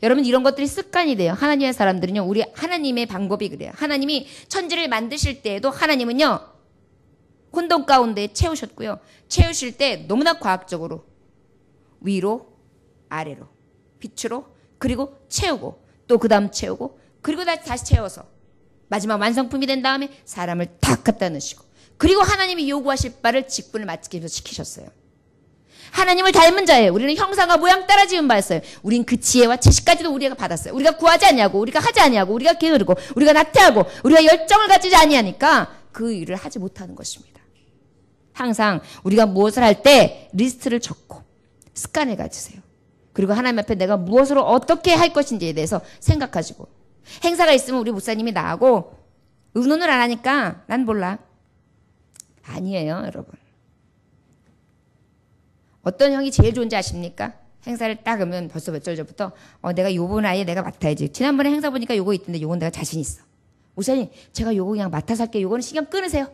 여러분 이런 것들이 습관이 돼요. 하나님의 사람들은요. 우리 하나님의 방법이 그래요. 하나님이 천지를 만드실 때에도 하나님은요. 혼돈 가운데 채우셨고요. 채우실 때 너무나 과학적으로 위로 아래로 빛으로 그리고 채우고 또 그 다음 채우고 그리고 다시 채워서 마지막 완성품이 된 다음에 사람을 탁 갖다 넣으시고 그리고 하나님이 요구하실 바를 직분을 마치게 해서 시키셨어요. 하나님을 닮은 자예요. 우리는 형상과 모양 따라 지은 바였어요. 우린 그 지혜와 지식까지도 우리가 받았어요. 우리가 구하지 아니하고 우리가 하지 아니하고 우리가 게으르고 우리가 나태하고 우리가 열정을 가지지 아니하니까 그 일을 하지 못하는 것입니다. 항상 우리가 무엇을 할 때 리스트를 적고 습관을 가지세요. 그리고 하나님 앞에 내가 무엇으로 어떻게 할 것인지에 대해서 생각하시고 행사가 있으면 우리 목사님이 나하고 의논을 안 하니까 난 몰라. 아니에요, 여러분. 어떤 형이 제일 좋은지 아십니까? 행사를 딱 하면 벌써 몇 절 전부터 내가 요번 아예 내가 맡아야지. 지난번에 행사 보니까 요거 있던데 요건 내가 자신 있어. 목사님 제가 요거 그냥 맡아서 할게요. 요거는 신경 끊으세요.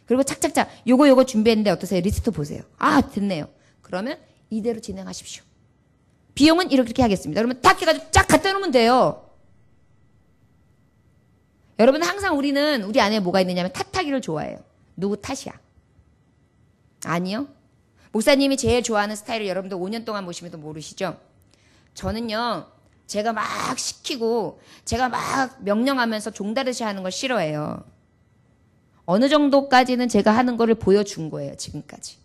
그리고 착착착 요거 준비했는데 어떠세요? 리스트 보세요. 아 됐네요. 그러면 이대로 진행하십시오. 비용은 이렇게 하겠습니다. 그러면 딱 해가지고 쫙 갖다 놓으면 돼요. 여러분 항상 우리는 우리 안에 뭐가 있느냐면 탓하기를 좋아해요. 누구 탓이야? 아니요. 목사님이 제일 좋아하는 스타일을 여러분들 5년 동안 보시면도 모르시죠? 저는요. 제가 막 시키고 제가 막 명령하면서 종다르시 하는 걸 싫어해요. 어느 정도까지는 제가 하는 거를 보여준 거예요. 지금까지.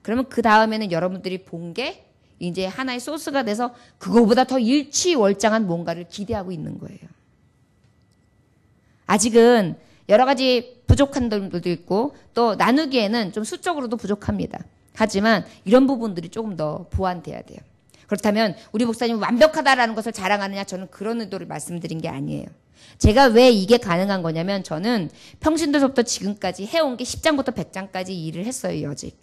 그러면 그 다음에는 여러분들이 본 게 이제 하나의 소스가 돼서 그거보다 더 일취월장한 뭔가를 기대하고 있는 거예요. 아직은 여러 가지 부족한 점들도 있고 또 나누기에는 좀 수적으로도 부족합니다. 하지만 이런 부분들이 조금 더 보완돼야 돼요. 그렇다면 우리 목사님은 완벽하다라는 것을 자랑하느냐 저는 그런 의도를 말씀드린 게 아니에요. 제가 왜 이게 가능한 거냐면 저는 평신도서부터 지금까지 해온 게 10장부터 100장까지 일을 했어요. 여직.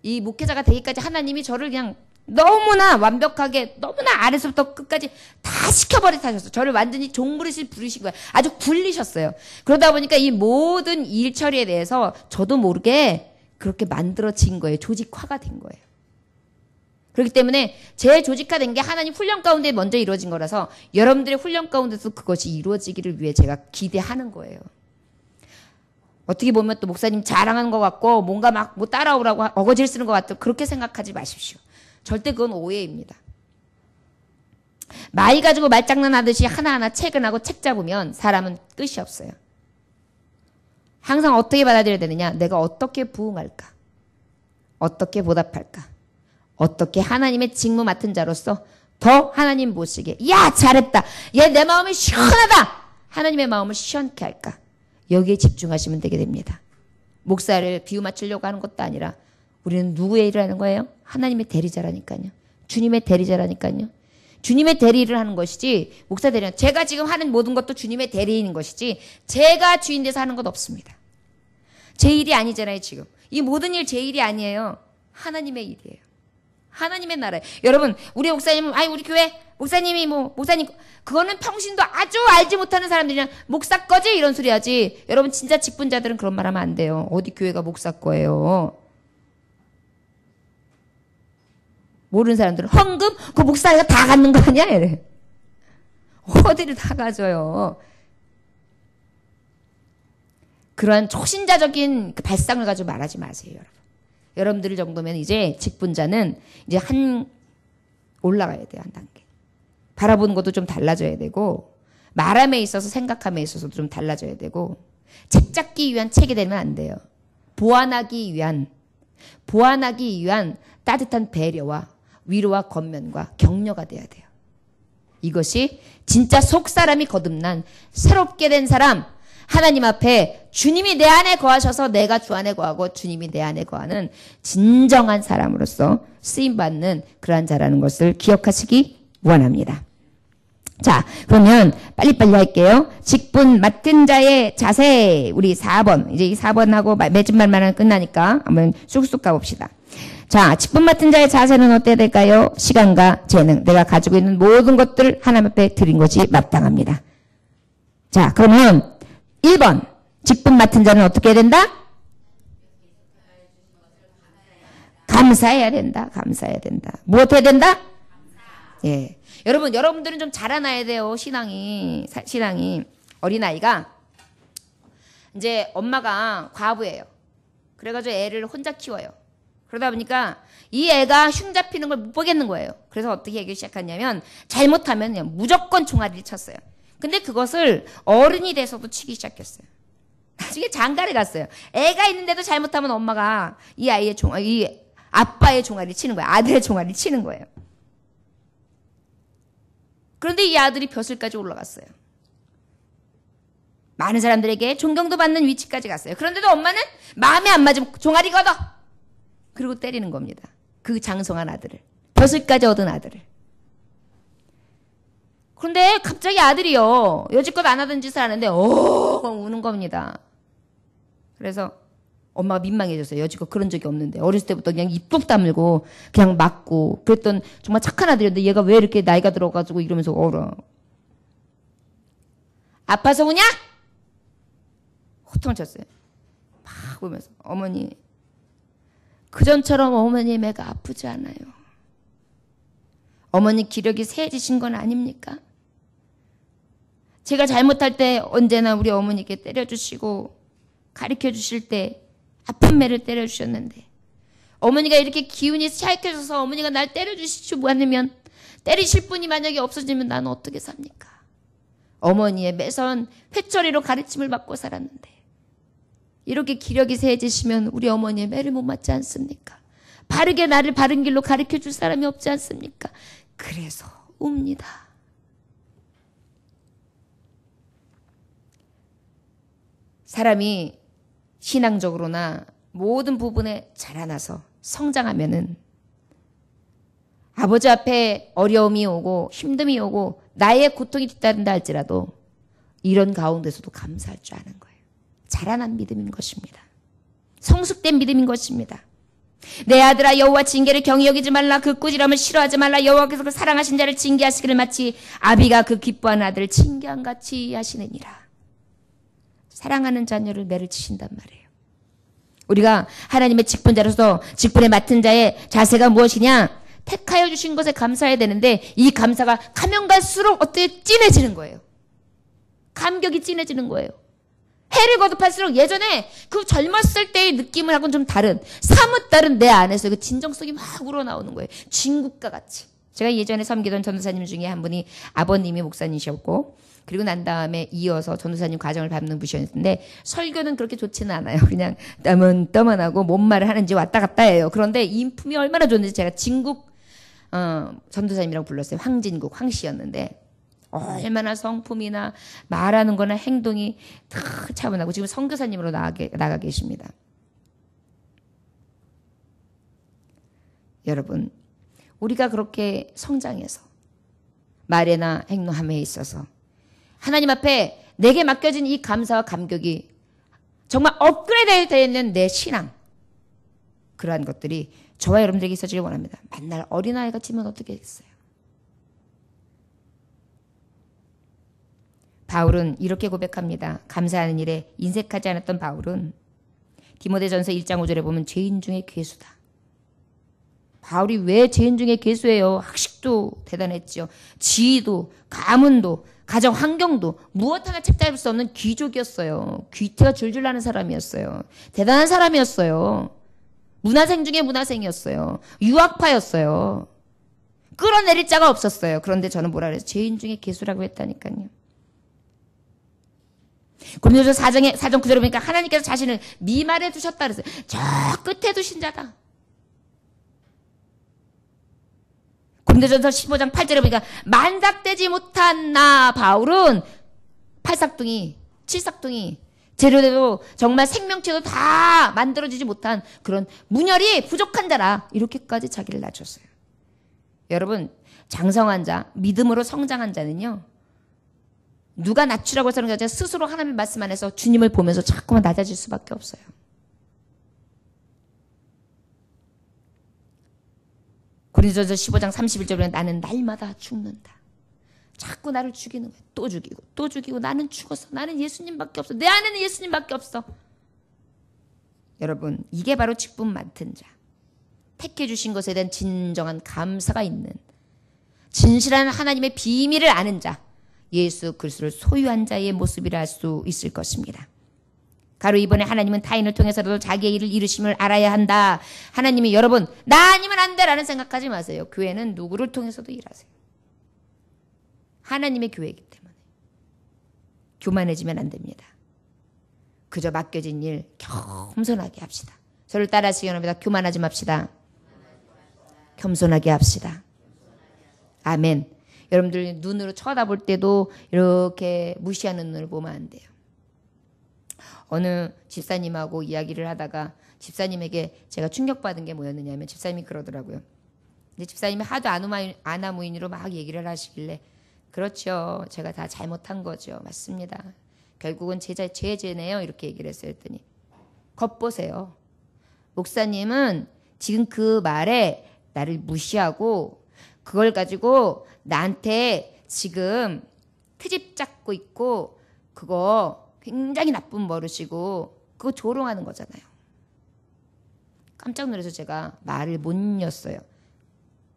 이 목회자가 되기까지 하나님이 저를 그냥 너무나 완벽하게 너무나 아래서부터 끝까지 다 시켜버리셨어요. 저를 완전히 종부르실 부르신 거예요. 아주 굴리셨어요. 그러다 보니까 이 모든 일 처리에 대해서 저도 모르게 그렇게 만들어진 거예요. 조직화가 된 거예요. 그렇기 때문에 제 조직화된 게 하나님 훈련 가운데 먼저 이루어진 거라서 여러분들의 훈련 가운데서 그것이 이루어지기를 위해 제가 기대하는 거예요. 어떻게 보면 또 목사님 자랑하는 것 같고 뭔가 막 뭐 따라오라고 어거지를 쓰는 것 같고 그렇게 생각하지 마십시오. 절대 그건 오해입니다. 마이 가지고 말장난 하듯이 하나하나 체근하고 책 잡으면 사람은 끝이 없어요. 항상 어떻게 받아들여야 되느냐? 내가 어떻게 부응할까? 어떻게 보답할까? 어떻게 하나님의 직무 맡은 자로서 더 하나님 보시기에 야 잘했다. 얘 내 마음이 시원하다. 하나님의 마음을 시원케 할까? 여기에 집중하시면 되게 됩니다. 목사를 비유 맞추려고 하는 것도 아니라 우리는 누구의 일을 하는 거예요? 하나님의 대리자라니까요. 주님의 대리자라니까요. 주님의 대리를 하는 것이지 목사 대리는 제가 지금 하는 모든 것도 주님의 대리인 것이지 제가 주인 돼서 하는 것 없습니다. 제 일이 아니잖아요. 지금 이 모든 일 제 일이 아니에요. 하나님의 일이에요. 하나님의 나라예요. 여러분 우리 목사님은 우리 교회 목사님이 목사님 그거는 평신도 아주 알지 못하는 사람들이랑 목사 거지 이런 소리 하지. 여러분 진짜 직분자들은 그런 말 하면 안 돼요. 어디 교회가 목사 거예요. 모르는 사람들은 헌금? 그 목사가 다 갖는 거 아니야? 이래. 어디를 다 가져요. 그러한 초신자적인 그 발상을 가지고 말하지 마세요. 여러분. 여러분들 정도면 이제 직분자는 이제 올라가야 돼요. 한 단계. 바라보는 것도 좀 달라져야 되고 말함에 있어서 생각함에 있어서도 좀 달라져야 되고 책 잡기 위한 책이 되면 안 돼요. 보완하기 위한 따뜻한 배려와 위로와 권면과 격려가 돼야 돼요. 이것이 진짜 속사람이 거듭난 새롭게 된 사람 하나님 앞에 주님이 내 안에 거하셔서 내가 주 안에 거하고 주님이 내 안에 거하는 진정한 사람으로서 쓰임받는 그러한 자라는 것을 기억하시기 원합니다. 자, 그러면 빨리빨리 할게요. 직분 맡은 자의 자세 우리 4번 이제 이 4번하고 맺은 말만 끝나니까 한번 쑥쑥 가봅시다. 자, 직분 맡은 자의 자세는 어때야 될까요? 시간과 재능 내가 가지고 있는 모든 것들을 하나님 앞에 드린 것이 마땅합니다. 자, 그러면 1번 직분 맡은 자는 어떻게 해야 된다? 감사해야 된다. 감사해야 된다. 무엇 해야 된다? 예. 여러분들은 좀 자라나야 돼요. 신앙이. 어린아이가 이제 엄마가 과부예요. 그래가지고 애를 혼자 키워요. 그러다 보니까 이 애가 흉 잡히는 걸 못 보겠는 거예요. 그래서 어떻게 하기 시작하냐면 잘못하면 무조건 종아리를 쳤어요. 근데 그것을 어른이 돼서도 치기 시작했어요. 나중에 장가를 갔어요. 애가 있는데도 잘못하면 엄마가 이 아빠의 종아리를 치는 거예요. 아들의 종아리를 치는 거예요. 그런데 이 아들이 벼슬까지 올라갔어요. 많은 사람들에게 존경도 받는 위치까지 갔어요. 그런데도 엄마는 마음에 안 맞으면 종아리 걷어! 그리고 때리는 겁니다. 그 장성한 아들을. 벼슬까지 얻은 아들을. 그런데 갑자기 아들이요. 여지껏 안 하던 짓을 하는데 우는 겁니다. 그래서 엄마가 민망해졌어요. 여지껏 그런 적이 없는데. 어렸을 때부터 그냥 입 뚝 다물고 그냥 맞고 그랬던 정말 착한 아들이었는데 얘가 왜 이렇게 나이가 들어가지고 이러면서 아파서 우냐? 호통을 쳤어요. 막 울면서 어머니 그전처럼 어머님 애가 아프지 않아요. 어머니 기력이 세해지신 건 아닙니까? 제가 잘못할 때 언제나 우리 어머니께 때려주시고 가르쳐주실 때 아픈 매를 때려주셨는데 어머니가 이렇게 기운이 샤익해져서 어머니가 날 때려주시지 않으면 때리실 분이 만약에 없어지면 나는 어떻게 삽니까? 어머니의 매서운 회초리로 가르침을 받고 살았는데 이렇게 기력이 세해지시면 우리 어머니의 매를 못 맞지 않습니까? 바르게 나를 바른 길로 가르쳐줄 사람이 없지 않습니까? 그래서 웁니다. 사람이 신앙적으로나 모든 부분에 자라나서 성장하면은 아버지 앞에 어려움이 오고 힘듦이 오고 나의 고통이 뒤따른다 할지라도 이런 가운데서도 감사할 줄 아는 거예요. 자라난 믿음인 것입니다. 성숙된 믿음인 것입니다. 내 아들아 여호와 징계를 경히 여기지 말라. 그 꾸지람을 싫어하지 말라. 여호와께서 그 사랑하신 자를 징계하시기를 마치 아비가 그 기뻐하는 아들을 징계한 같이 하시느니라. 사랑하는 자녀를 매를 치신단 말이에요. 우리가 하나님의 직분자로서 직분에 맡은 자의 자세가 무엇이냐? 택하여 주신 것에 감사해야 되는데 이 감사가 가면 갈수록 어떻게 진해지는 거예요. 감격이 진해지는 거예요. 해를 거듭할수록 예전에 그 젊었을 때의 느낌하고는 좀 다른 사뭇 다른 내 안에서 그 진정성이 막 우러나오는 거예요. 진국과 같이. 제가 예전에 섬기던 전도사님 중에 한 분이 아버님이 목사님이셨고 그리고 난 다음에 이어서 전도사님 과정을 밟는 분이셨는데 설교는 그렇게 좋지는 않아요. 그냥 떠만하고 뭔 말을 하는지 왔다 갔다 해요. 그런데 인품이 얼마나 좋은지 제가 진국 전도사님이라고 불렀어요. 황진국 황씨였는데 얼마나 성품이나 말하는 거나 행동이 다 차분하고 지금 선교사님으로 나가 계십니다. 여러분 우리가 그렇게 성장해서 말에나 행동함에 있어서 하나님 앞에 내게 맡겨진 이 감사와 감격이 정말 업그레이드 되어 있는 내 신앙 그러한 것들이 저와 여러분들에게 있어지길 원합니다. 맨날 어린아이가 치면 어떻게 했어요? 바울은 이렇게 고백합니다. 감사하는 일에 인색하지 않았던 바울은 디모데전서 1장 5절에 보면 죄인 중에 괴수다. 바울이 왜 죄인 중에 괴수예요? 학식도 대단했죠. 지위도 가문도 가정 환경도 무엇 하나 책잡을 수 없는 귀족이었어요. 귀태가 줄줄 나는 사람이었어요. 대단한 사람이었어요. 문화생 중에 문화생이었어요. 유학파였어요. 끌어내릴 자가 없었어요. 그런데 저는 뭐라 그래서 죄인 중에 괴수라고 했다니까요. 고린도서 4장 9절에 보니까 하나님께서 자신을 미말해 두셨다 그랬어요. 저 끝에 두신 자다. 고린도전서 15장 8절에 보니까 만삭되지 못한 나 바울은 팔삭둥이, 칠삭둥이, 재료대로 정말 생명체도 다 만들어지지 못한 그런 문열이 부족한 자라 이렇게까지 자기를 낮췄어요. 여러분 장성한 자, 믿음으로 성장한 자는요. 누가 낮추라고 해서 그런 게 아니라 스스로 하나님의 말씀 안에서 주님을 보면서 자꾸만 낮아질 수밖에 없어요. 고린도전서 15장 31절에 나는 날마다 죽는다. 자꾸 나를 죽이는 거야. 또 죽이고 또 죽이고 나는 죽었어. 나는 예수님밖에 없어. 내 안에는 예수님밖에 없어. 여러분 이게 바로 직분 맡은 자. 택해 주신 것에 대한 진정한 감사가 있는 진실한 하나님의 비밀을 아는 자, 예수 그리스도를 소유한 자의 모습이라 할 수 있을 것입니다. 가로 이번에 하나님은 타인을 통해서라도 자기의 일을 이루심을 알아야 한다. 하나님이 여러분 나 아니면 안 돼라는 생각하지 마세요. 교회는 누구를 통해서도 일하세요. 하나님의 교회이기 때문에 교만해지면 안 됩니다. 그저 맡겨진 일 겸손하게 합시다. 저를 따라하시기 원합니다. 교만하지 맙시다. 겸손하게 합시다. 아멘. 여러분들 눈으로 쳐다볼 때도 이렇게 무시하는 눈을 보면 안 돼요. 어느 집사님하고 이야기를 하다가 집사님에게 제가 충격받은 게 뭐였느냐면 집사님이 그러더라고요. 근데 집사님이 하도 아나무인으로 막 얘기를 하시길래 그렇죠. 제가 다 잘못한 거죠. 맞습니다. 결국은 제 죄네요. 이렇게 얘기를 했어요. 했더니 겉보세요. 목사님은 지금 그 말에 나를 무시하고 그걸 가지고 나한테 지금 트집 잡고 있고 그거 굉장히 나쁜 버릇이고 그거 조롱하는 거잖아요. 깜짝 놀라서 제가 말을 못 이었어요.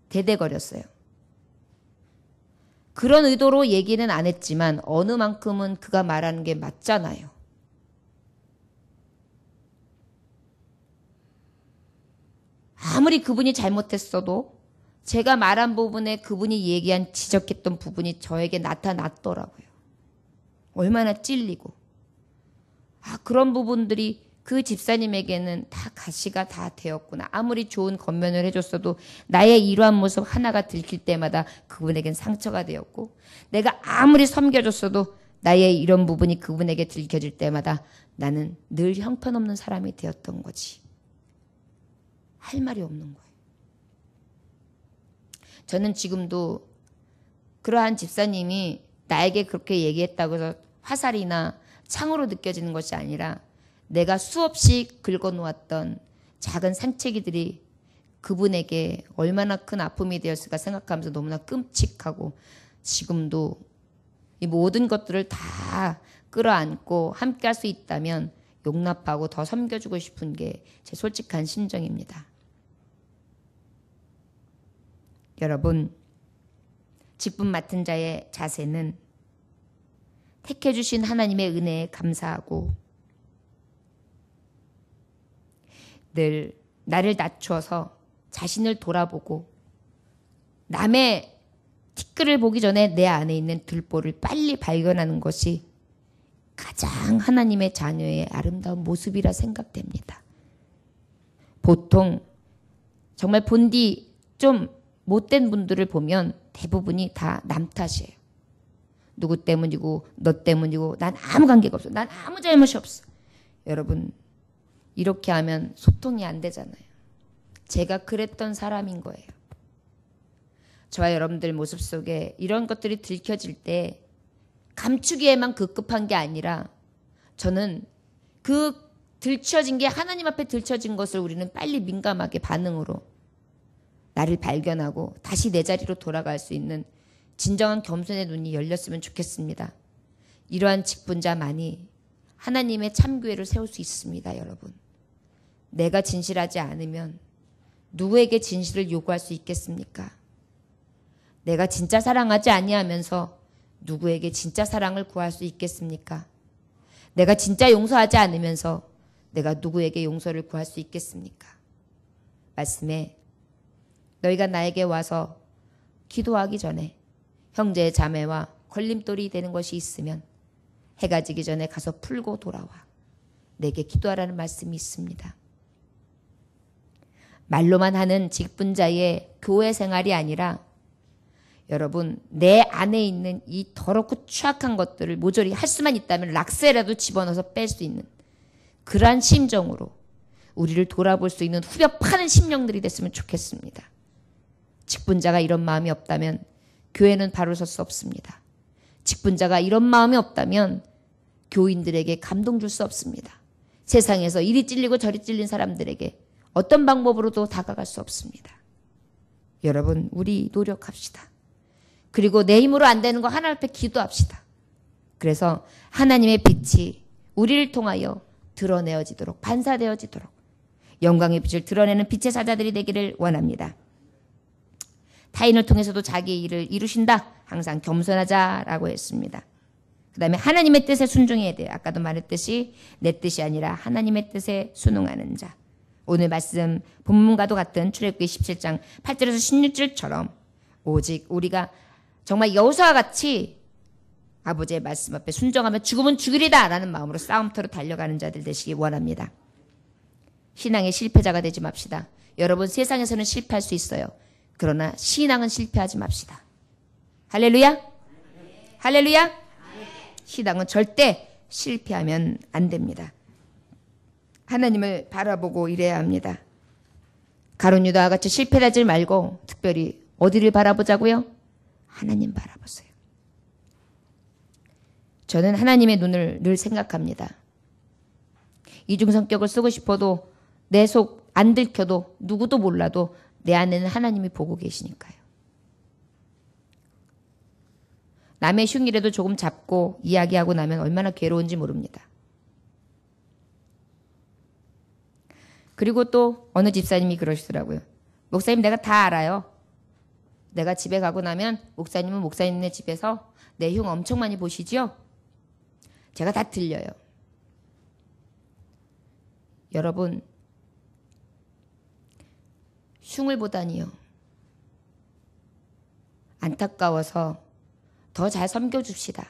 대대거렸어요. 그런 의도로 얘기는 안 했지만 어느 만큼은 그가 말하는 게 맞잖아요. 아무리 그분이 잘못했어도 제가 말한 부분에 그분이 얘기한 지적했던 부분이 저에게 나타났더라고요. 얼마나 찔리고. 그런 부분들이 그 집사님에게는 다 가시가 다 되었구나. 아무리 좋은 겉면을 해줬어도 나의 이러한 모습 하나가 들킬 때마다 그분에겐 상처가 되었고 내가 아무리 섬겨줬어도 나의 이런 부분이 그분에게 들켜질 때마다 나는 늘 형편없는 사람이 되었던 거지. 할 말이 없는 거예요. 저는 지금도 그러한 집사님이 나에게 그렇게 얘기했다고 해서 화살이나 창으로 느껴지는 것이 아니라 내가 수없이 긁어놓았던 작은 상처기들이 그분에게 얼마나 큰 아픔이 되었을까 생각하면서 너무나 끔찍하고 지금도 이 모든 것들을 다 끌어안고 함께 할 수 있다면 용납하고 더 섬겨주고 싶은 게 제 솔직한 심정입니다. 여러분, 직분 맡은 자의 자세는 택해 주신 하나님의 은혜에 감사하고 늘 나를 낮춰서 자신을 돌아보고 남의 티끌을 보기 전에 내 안에 있는 들보를 빨리 발견하는 것이 가장 하나님의 자녀의 아름다운 모습이라 생각됩니다. 보통 정말 본디 좀 못된 분들을 보면 대부분이 다 남 탓이에요. 누구 때문이고 너 때문이고 난 아무 관계가 없어. 난 아무 잘못이 없어. 여러분 이렇게 하면 소통이 안 되잖아요. 제가 그랬던 사람인 거예요. 저와 여러분들 모습 속에 이런 것들이 들켜질 때 감추기에만 급급한 게 아니라 저는 그 들춰진 게 하나님 앞에 들춰진 것을 우리는 빨리 민감하게 반응으로 나를 발견하고 다시 내 자리로 돌아갈 수 있는 진정한 겸손의 눈이 열렸으면 좋겠습니다. 이러한 직분자만이 하나님의 참교회를 세울 수 있습니다. 여러분. 내가 진실하지 않으면 누구에게 진실을 요구할 수 있겠습니까? 내가 진짜 사랑하지 아니하면서 누구에게 진짜 사랑을 구할 수 있겠습니까? 내가 진짜 용서하지 않으면서 내가 누구에게 용서를 구할 수 있겠습니까? 말씀에 너희가 나에게 와서 기도하기 전에 형제 자매와 걸림돌이 되는 것이 있으면 해가 지기 전에 가서 풀고 돌아와 내게 기도하라는 말씀이 있습니다. 말로만 하는 직분자의 교회 생활이 아니라 여러분 내 안에 있는 이 더럽고 추악한 것들을 모조리 할 수만 있다면 락세라도 집어넣어서 뺄 수 있는 그러한 심정으로 우리를 돌아볼 수 있는 후벼 파는 심령들이 됐으면 좋겠습니다. 직분자가 이런 마음이 없다면 교회는 바로 설 수 없습니다. 직분자가 이런 마음이 없다면 교인들에게 감동 줄 수 없습니다. 세상에서 이리 찔리고 저리 찔린 사람들에게 어떤 방법으로도 다가갈 수 없습니다. 여러분 우리 노력합시다. 그리고 내 힘으로 안 되는 거 하나님 앞에 기도합시다. 그래서 하나님의 빛이 우리를 통하여 드러내어지도록 반사되어지도록 영광의 빛을 드러내는 빛의 사자들이 되기를 원합니다. 타인을 통해서도 자기의 일을 이루신다. 항상 겸손하자라고 했습니다. 그 다음에 하나님의 뜻에 순종해야 돼요. 아까도 말했듯이 내 뜻이 아니라 하나님의 뜻에 순응하는 자. 오늘 말씀 본문과도 같은 출애굽기 17장 8절에서 16절처럼 오직 우리가 정말 여호수아와 같이 아버지의 말씀 앞에 순종하며 죽으면 죽으리다 라는 마음으로 싸움터로 달려가는 자들 되시기 원합니다. 신앙의 실패자가 되지 맙시다. 여러분, 세상에서는 실패할 수 있어요. 그러나 신앙은 실패하지 맙시다. 할렐루야? 할렐루야? 신앙은 절대 실패하면 안 됩니다. 하나님을 바라보고 일해야 합니다. 가룟 유다와 같이 실패하지 말고 특별히 어디를 바라보자고요? 하나님 바라보세요. 저는 하나님의 눈을 늘 생각합니다. 이중 성격을 쓰고 싶어도 내 속 안 들켜도 누구도 몰라도 내 안에는 하나님이 보고 계시니까요. 남의 흉이라도 조금 잡고 이야기하고 나면 얼마나 괴로운지 모릅니다. 그리고 또 어느 집사님이 그러시더라고요. 목사님, 내가 다 알아요. 내가 집에 가고 나면 목사님은 목사님네 집에서 내 흉 엄청 많이 보시죠? 제가 다 들려요. 여러분, 흉을 보다니요. 안타까워서 더 잘 섬겨줍시다.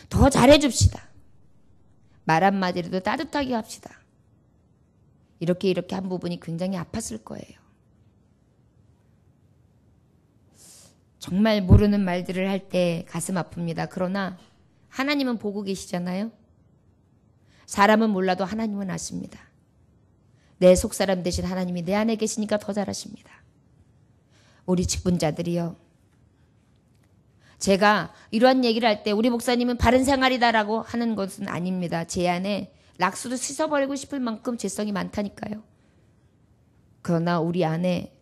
더 잘해줍시다. 말 한마디라도 따뜻하게 합시다. 이렇게 한 부분이 굉장히 아팠을 거예요. 정말 모르는 말들을 할 때 가슴 아픕니다. 그러나 하나님은 보고 계시잖아요. 사람은 몰라도 하나님은 아십니다. 내 속사람 대신 하나님이 내 안에 계시니까 더 잘하십니다. 우리 직분자들이요. 제가 이러한 얘기를 할 때 우리 목사님은 바른 생활이다라고 하는 것은 아닙니다. 제 안에 락수도 씻어버리고 싶을 만큼 죄성이 많다니까요. 그러나 우리 안에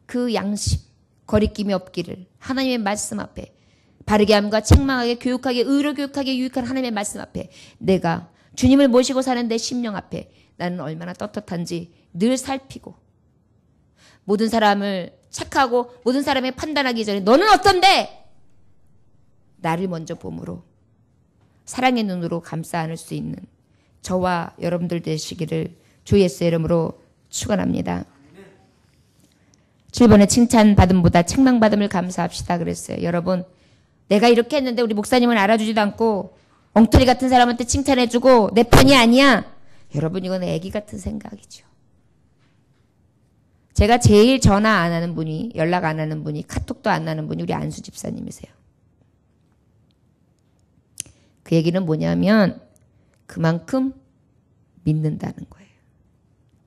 그 양심, 거리낌이 없기를 하나님의 말씀 앞에 바르게 함과 책망하게 교육하게 의로 교육하게 유익한 하나님의 말씀 앞에 내가 주님을 모시고 사는 내 심령 앞에 나는 얼마나 떳떳한지 늘 살피고 모든 사람을 착하고 모든 사람의 판단하기 전에 너는 어떤데? 나를 먼저 봄으로 사랑의 눈으로 감싸 안을 수 있는 저와 여러분들 되시기를 주 예수의 이름으로 축원합니다. 7번에 칭찬받음보다 책망받음을 감사합시다 그랬어요. 여러분, 내가 이렇게 했는데 우리 목사님은 알아주지도 않고 엉터리 같은 사람한테 칭찬해주고 내 편이 아니야. 여러분, 이건 애기 같은 생각이죠. 제가 제일 전화 안 하는 분이, 연락 안 하는 분이, 카톡도 안 하는 분이 우리 안수 집사님이세요. 그 얘기는 뭐냐면 그만큼 믿는다는 거예요.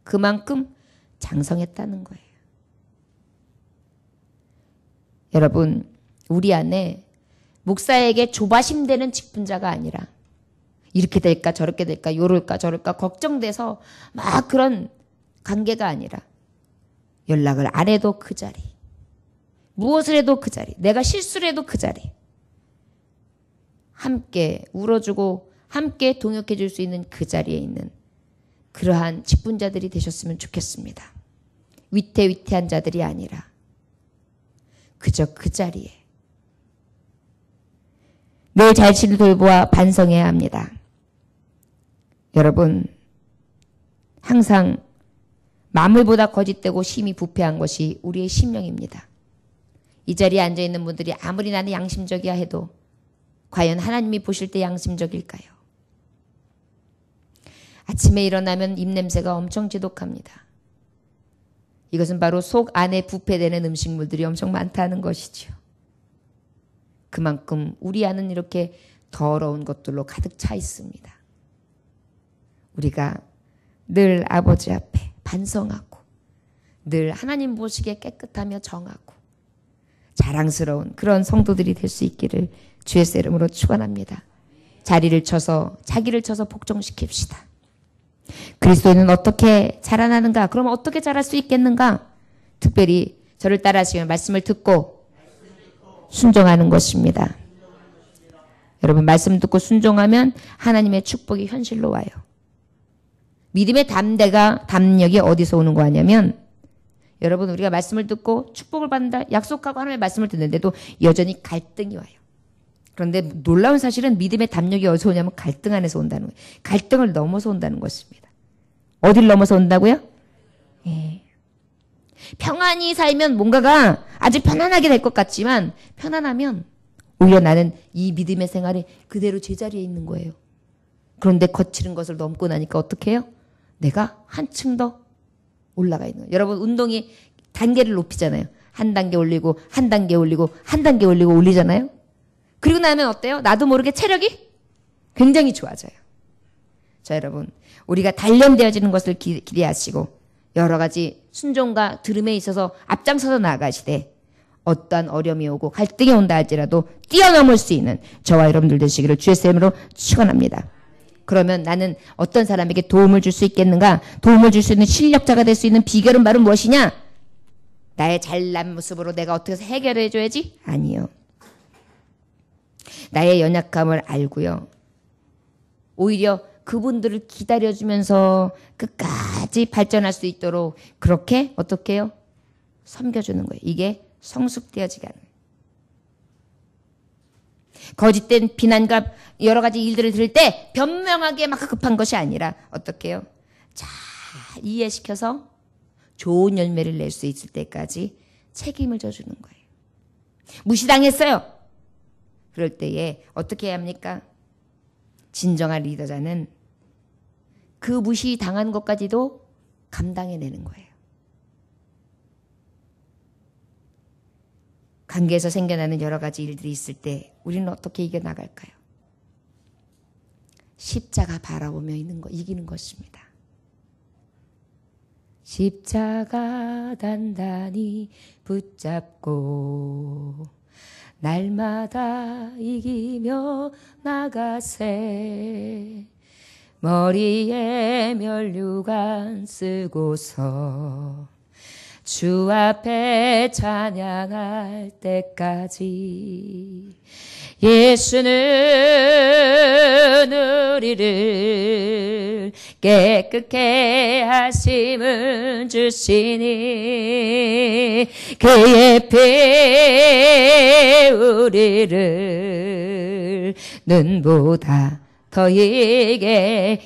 그만큼 장성했다는 거예요. 여러분, 우리 안에 목사에게 조바심 되는 직분자가 아니라 이렇게 될까 저렇게 될까 요럴까 저럴까 걱정돼서 막 그런 관계가 아니라 연락을 안 해도 그 자리, 무엇을 해도 그 자리, 내가 실수를 해도 그 자리, 함께 울어주고 함께 동역해 줄 수 있는 그 자리에 있는 그러한 직분자들이 되셨으면 좋겠습니다. 위태위태한 자들이 아니라 그저 그 자리에 내 자신을 돌보아 반성해야 합니다. 여러분, 항상 만물보다 거짓되고 심히 부패한 것이 우리의 심령입니다. 이 자리에 앉아있는 분들이 아무리 나는 양심적이야 해도 과연 하나님이 보실 때 양심적일까요? 아침에 일어나면 입냄새가 엄청 지독합니다. 이것은 바로 속 안에 부패되는 음식물들이 엄청 많다는 것이죠. 그만큼 우리 안은 이렇게 더러운 것들로 가득 차 있습니다. 우리가 늘 아버지 앞에 반성하고 늘 하나님 보시기에 깨끗하며 정하고 자랑스러운 그런 성도들이 될 수 있기를 주 예수의 이름으로 축원합니다. 자기를 쳐서 복종시킵시다. 그리스도인은 어떻게 자라나는가? 그러면 어떻게 자랄 수 있겠는가? 특별히 저를 따라하시면 말씀을 듣고 순종하는 것입니다. 여러분, 말씀 듣고 순종하면 하나님의 축복이 현실로 와요. 믿음의 담력이 어디서 오는 거 아냐면, 여러분, 우리가 말씀을 듣고 축복을 받는다, 약속하고 하나님의 말씀을 듣는데도 여전히 갈등이 와요. 그런데 놀라운 사실은 믿음의 담력이 어디서 오냐면 갈등 안에서 온다는 거예요. 갈등을 넘어서 온다는 것입니다. 어딜 넘어서 온다고요? 예. 평안히 살면 뭔가가 아주 편안하게 될 것 같지만, 편안하면 오히려 나는 이 믿음의 생활에 그대로 제자리에 있는 거예요. 그런데 거칠은 것을 넘고 나니까 어떻게 해요? 내가 한층 더 올라가 있는 거예요. 여러분, 운동이 단계를 높이잖아요. 한 단계 올리고 한 단계 올리고 한 단계 올리고 올리잖아요. 그리고 나면 어때요? 나도 모르게 체력이 굉장히 좋아져요. 자, 여러분, 우리가 단련되어지는 것을 기대하시고 여러 가지 순종과 들음에 있어서 앞장서서 나아가시되 어떠한 어려움이 오고 갈등이 온다 할지라도 뛰어넘을 수 있는 저와 여러분들 되시기를 주의 이름으로 축원합니다. 그러면 나는 어떤 사람에게 도움을 줄 수 있겠는가? 도움을 줄 수 있는 실력자가 될 수 있는 비결은 바로 무엇이냐? 나의 잘난 모습으로 내가 어떻게 해서 해결해 줘야지? 아니요. 나의 연약함을 알고요. 오히려 그분들을 기다려주면서 끝까지 발전할 수 있도록 그렇게 어떻게 해요? 섬겨주는 거예요. 이게 성숙되어지게 하는 거예요. 거짓된 비난과 여러 가지 일들을 들을 때 변명하기에 막 급한 것이 아니라 어떻게 해요? 잘 이해시켜서 좋은 열매를 낼 수 있을 때까지 책임을 져주는 거예요. 무시당했어요. 그럴 때에 어떻게 해야 합니까? 진정한 리더자는 그 무시당한 것까지도 감당해내는 거예요. 관계에서 생겨나는 여러 가지 일들이 있을 때 우리는 어떻게 이겨나갈까요? 십자가 바라보며 이기는 것입니다. 십자가 단단히 붙잡고 날마다 이기며 나가세. 머리에 면류관 쓰고서 주 앞에 찬양할 때까지 예수는 우리를 깨끗게 하심을 주시니 그의 피 우리를 눈보다 더 이게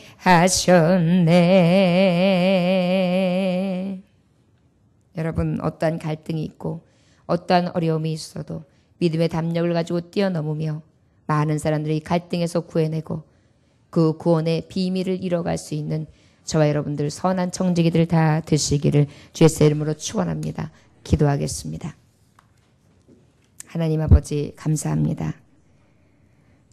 하셨네. 여러분, 어떠한 갈등이 있고 어떠한 어려움이 있어도 믿음의 담력을 가지고 뛰어넘으며 많은 사람들이 갈등에서 구해내고 그 구원의 비밀을 이뤄갈 수 있는 저와 여러분들 선한 청지기들 다 되시기를 주의 이름으로 축원합니다. 기도하겠습니다. 하나님 아버지 감사합니다.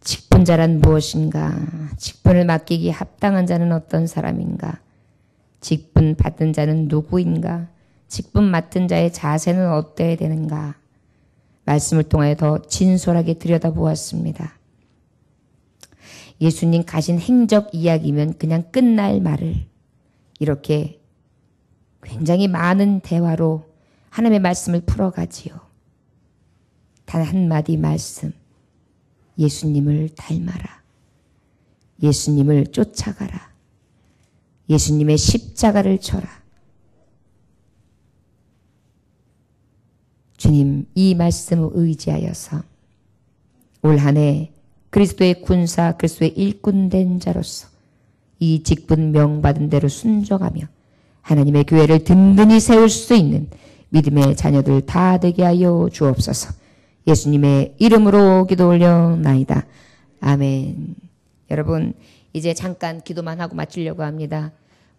직분자란 무엇인가? 직분을 맡기기 합당한 자는 어떤 사람인가? 직분 받은 자는 누구인가? 직분 맡은 자의 자세는 어때야 되는가? 말씀을 통하여 더 진솔하게 들여다보았습니다. 예수님 가신 행적 이야기면 그냥 끝날 말을 이렇게 굉장히 많은 대화로 하나님의 말씀을 풀어가지요. 단 한마디 말씀. 예수님을 닮아라. 예수님을 쫓아가라. 예수님의 십자가를 져라. 주님, 이 말씀을 의지하여서 올 한 해 그리스도의 군사, 그리스도의 일꾼된 자로서 이 직분 명받은 대로 순종하며 하나님의 교회를 든든히 세울 수 있는 믿음의 자녀들 다 되게 하여 주옵소서. 예수님의 이름으로 기도 올려나이다. 아멘. 여러분, 이제 잠깐 기도만 하고 마치려고 합니다.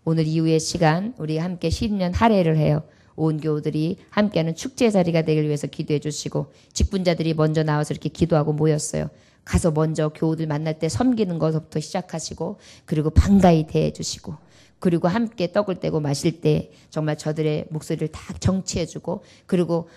오늘 이후의 시간 우리 함께 신년 할애를 해요. 온 교우들이 함께하는 축제 자리가 되길 위해서 기도해 주시고 직분자들이 먼저 나와서 이렇게 기도하고 모였어요. 가서 먼저 교우들 만날 때 섬기는 것부터 시작하시고 그리고 반가이 대해 주시고 그리고 함께 떡을 떼고 마실 때 정말 저들의 목소리를 다 정치해 주고 그리고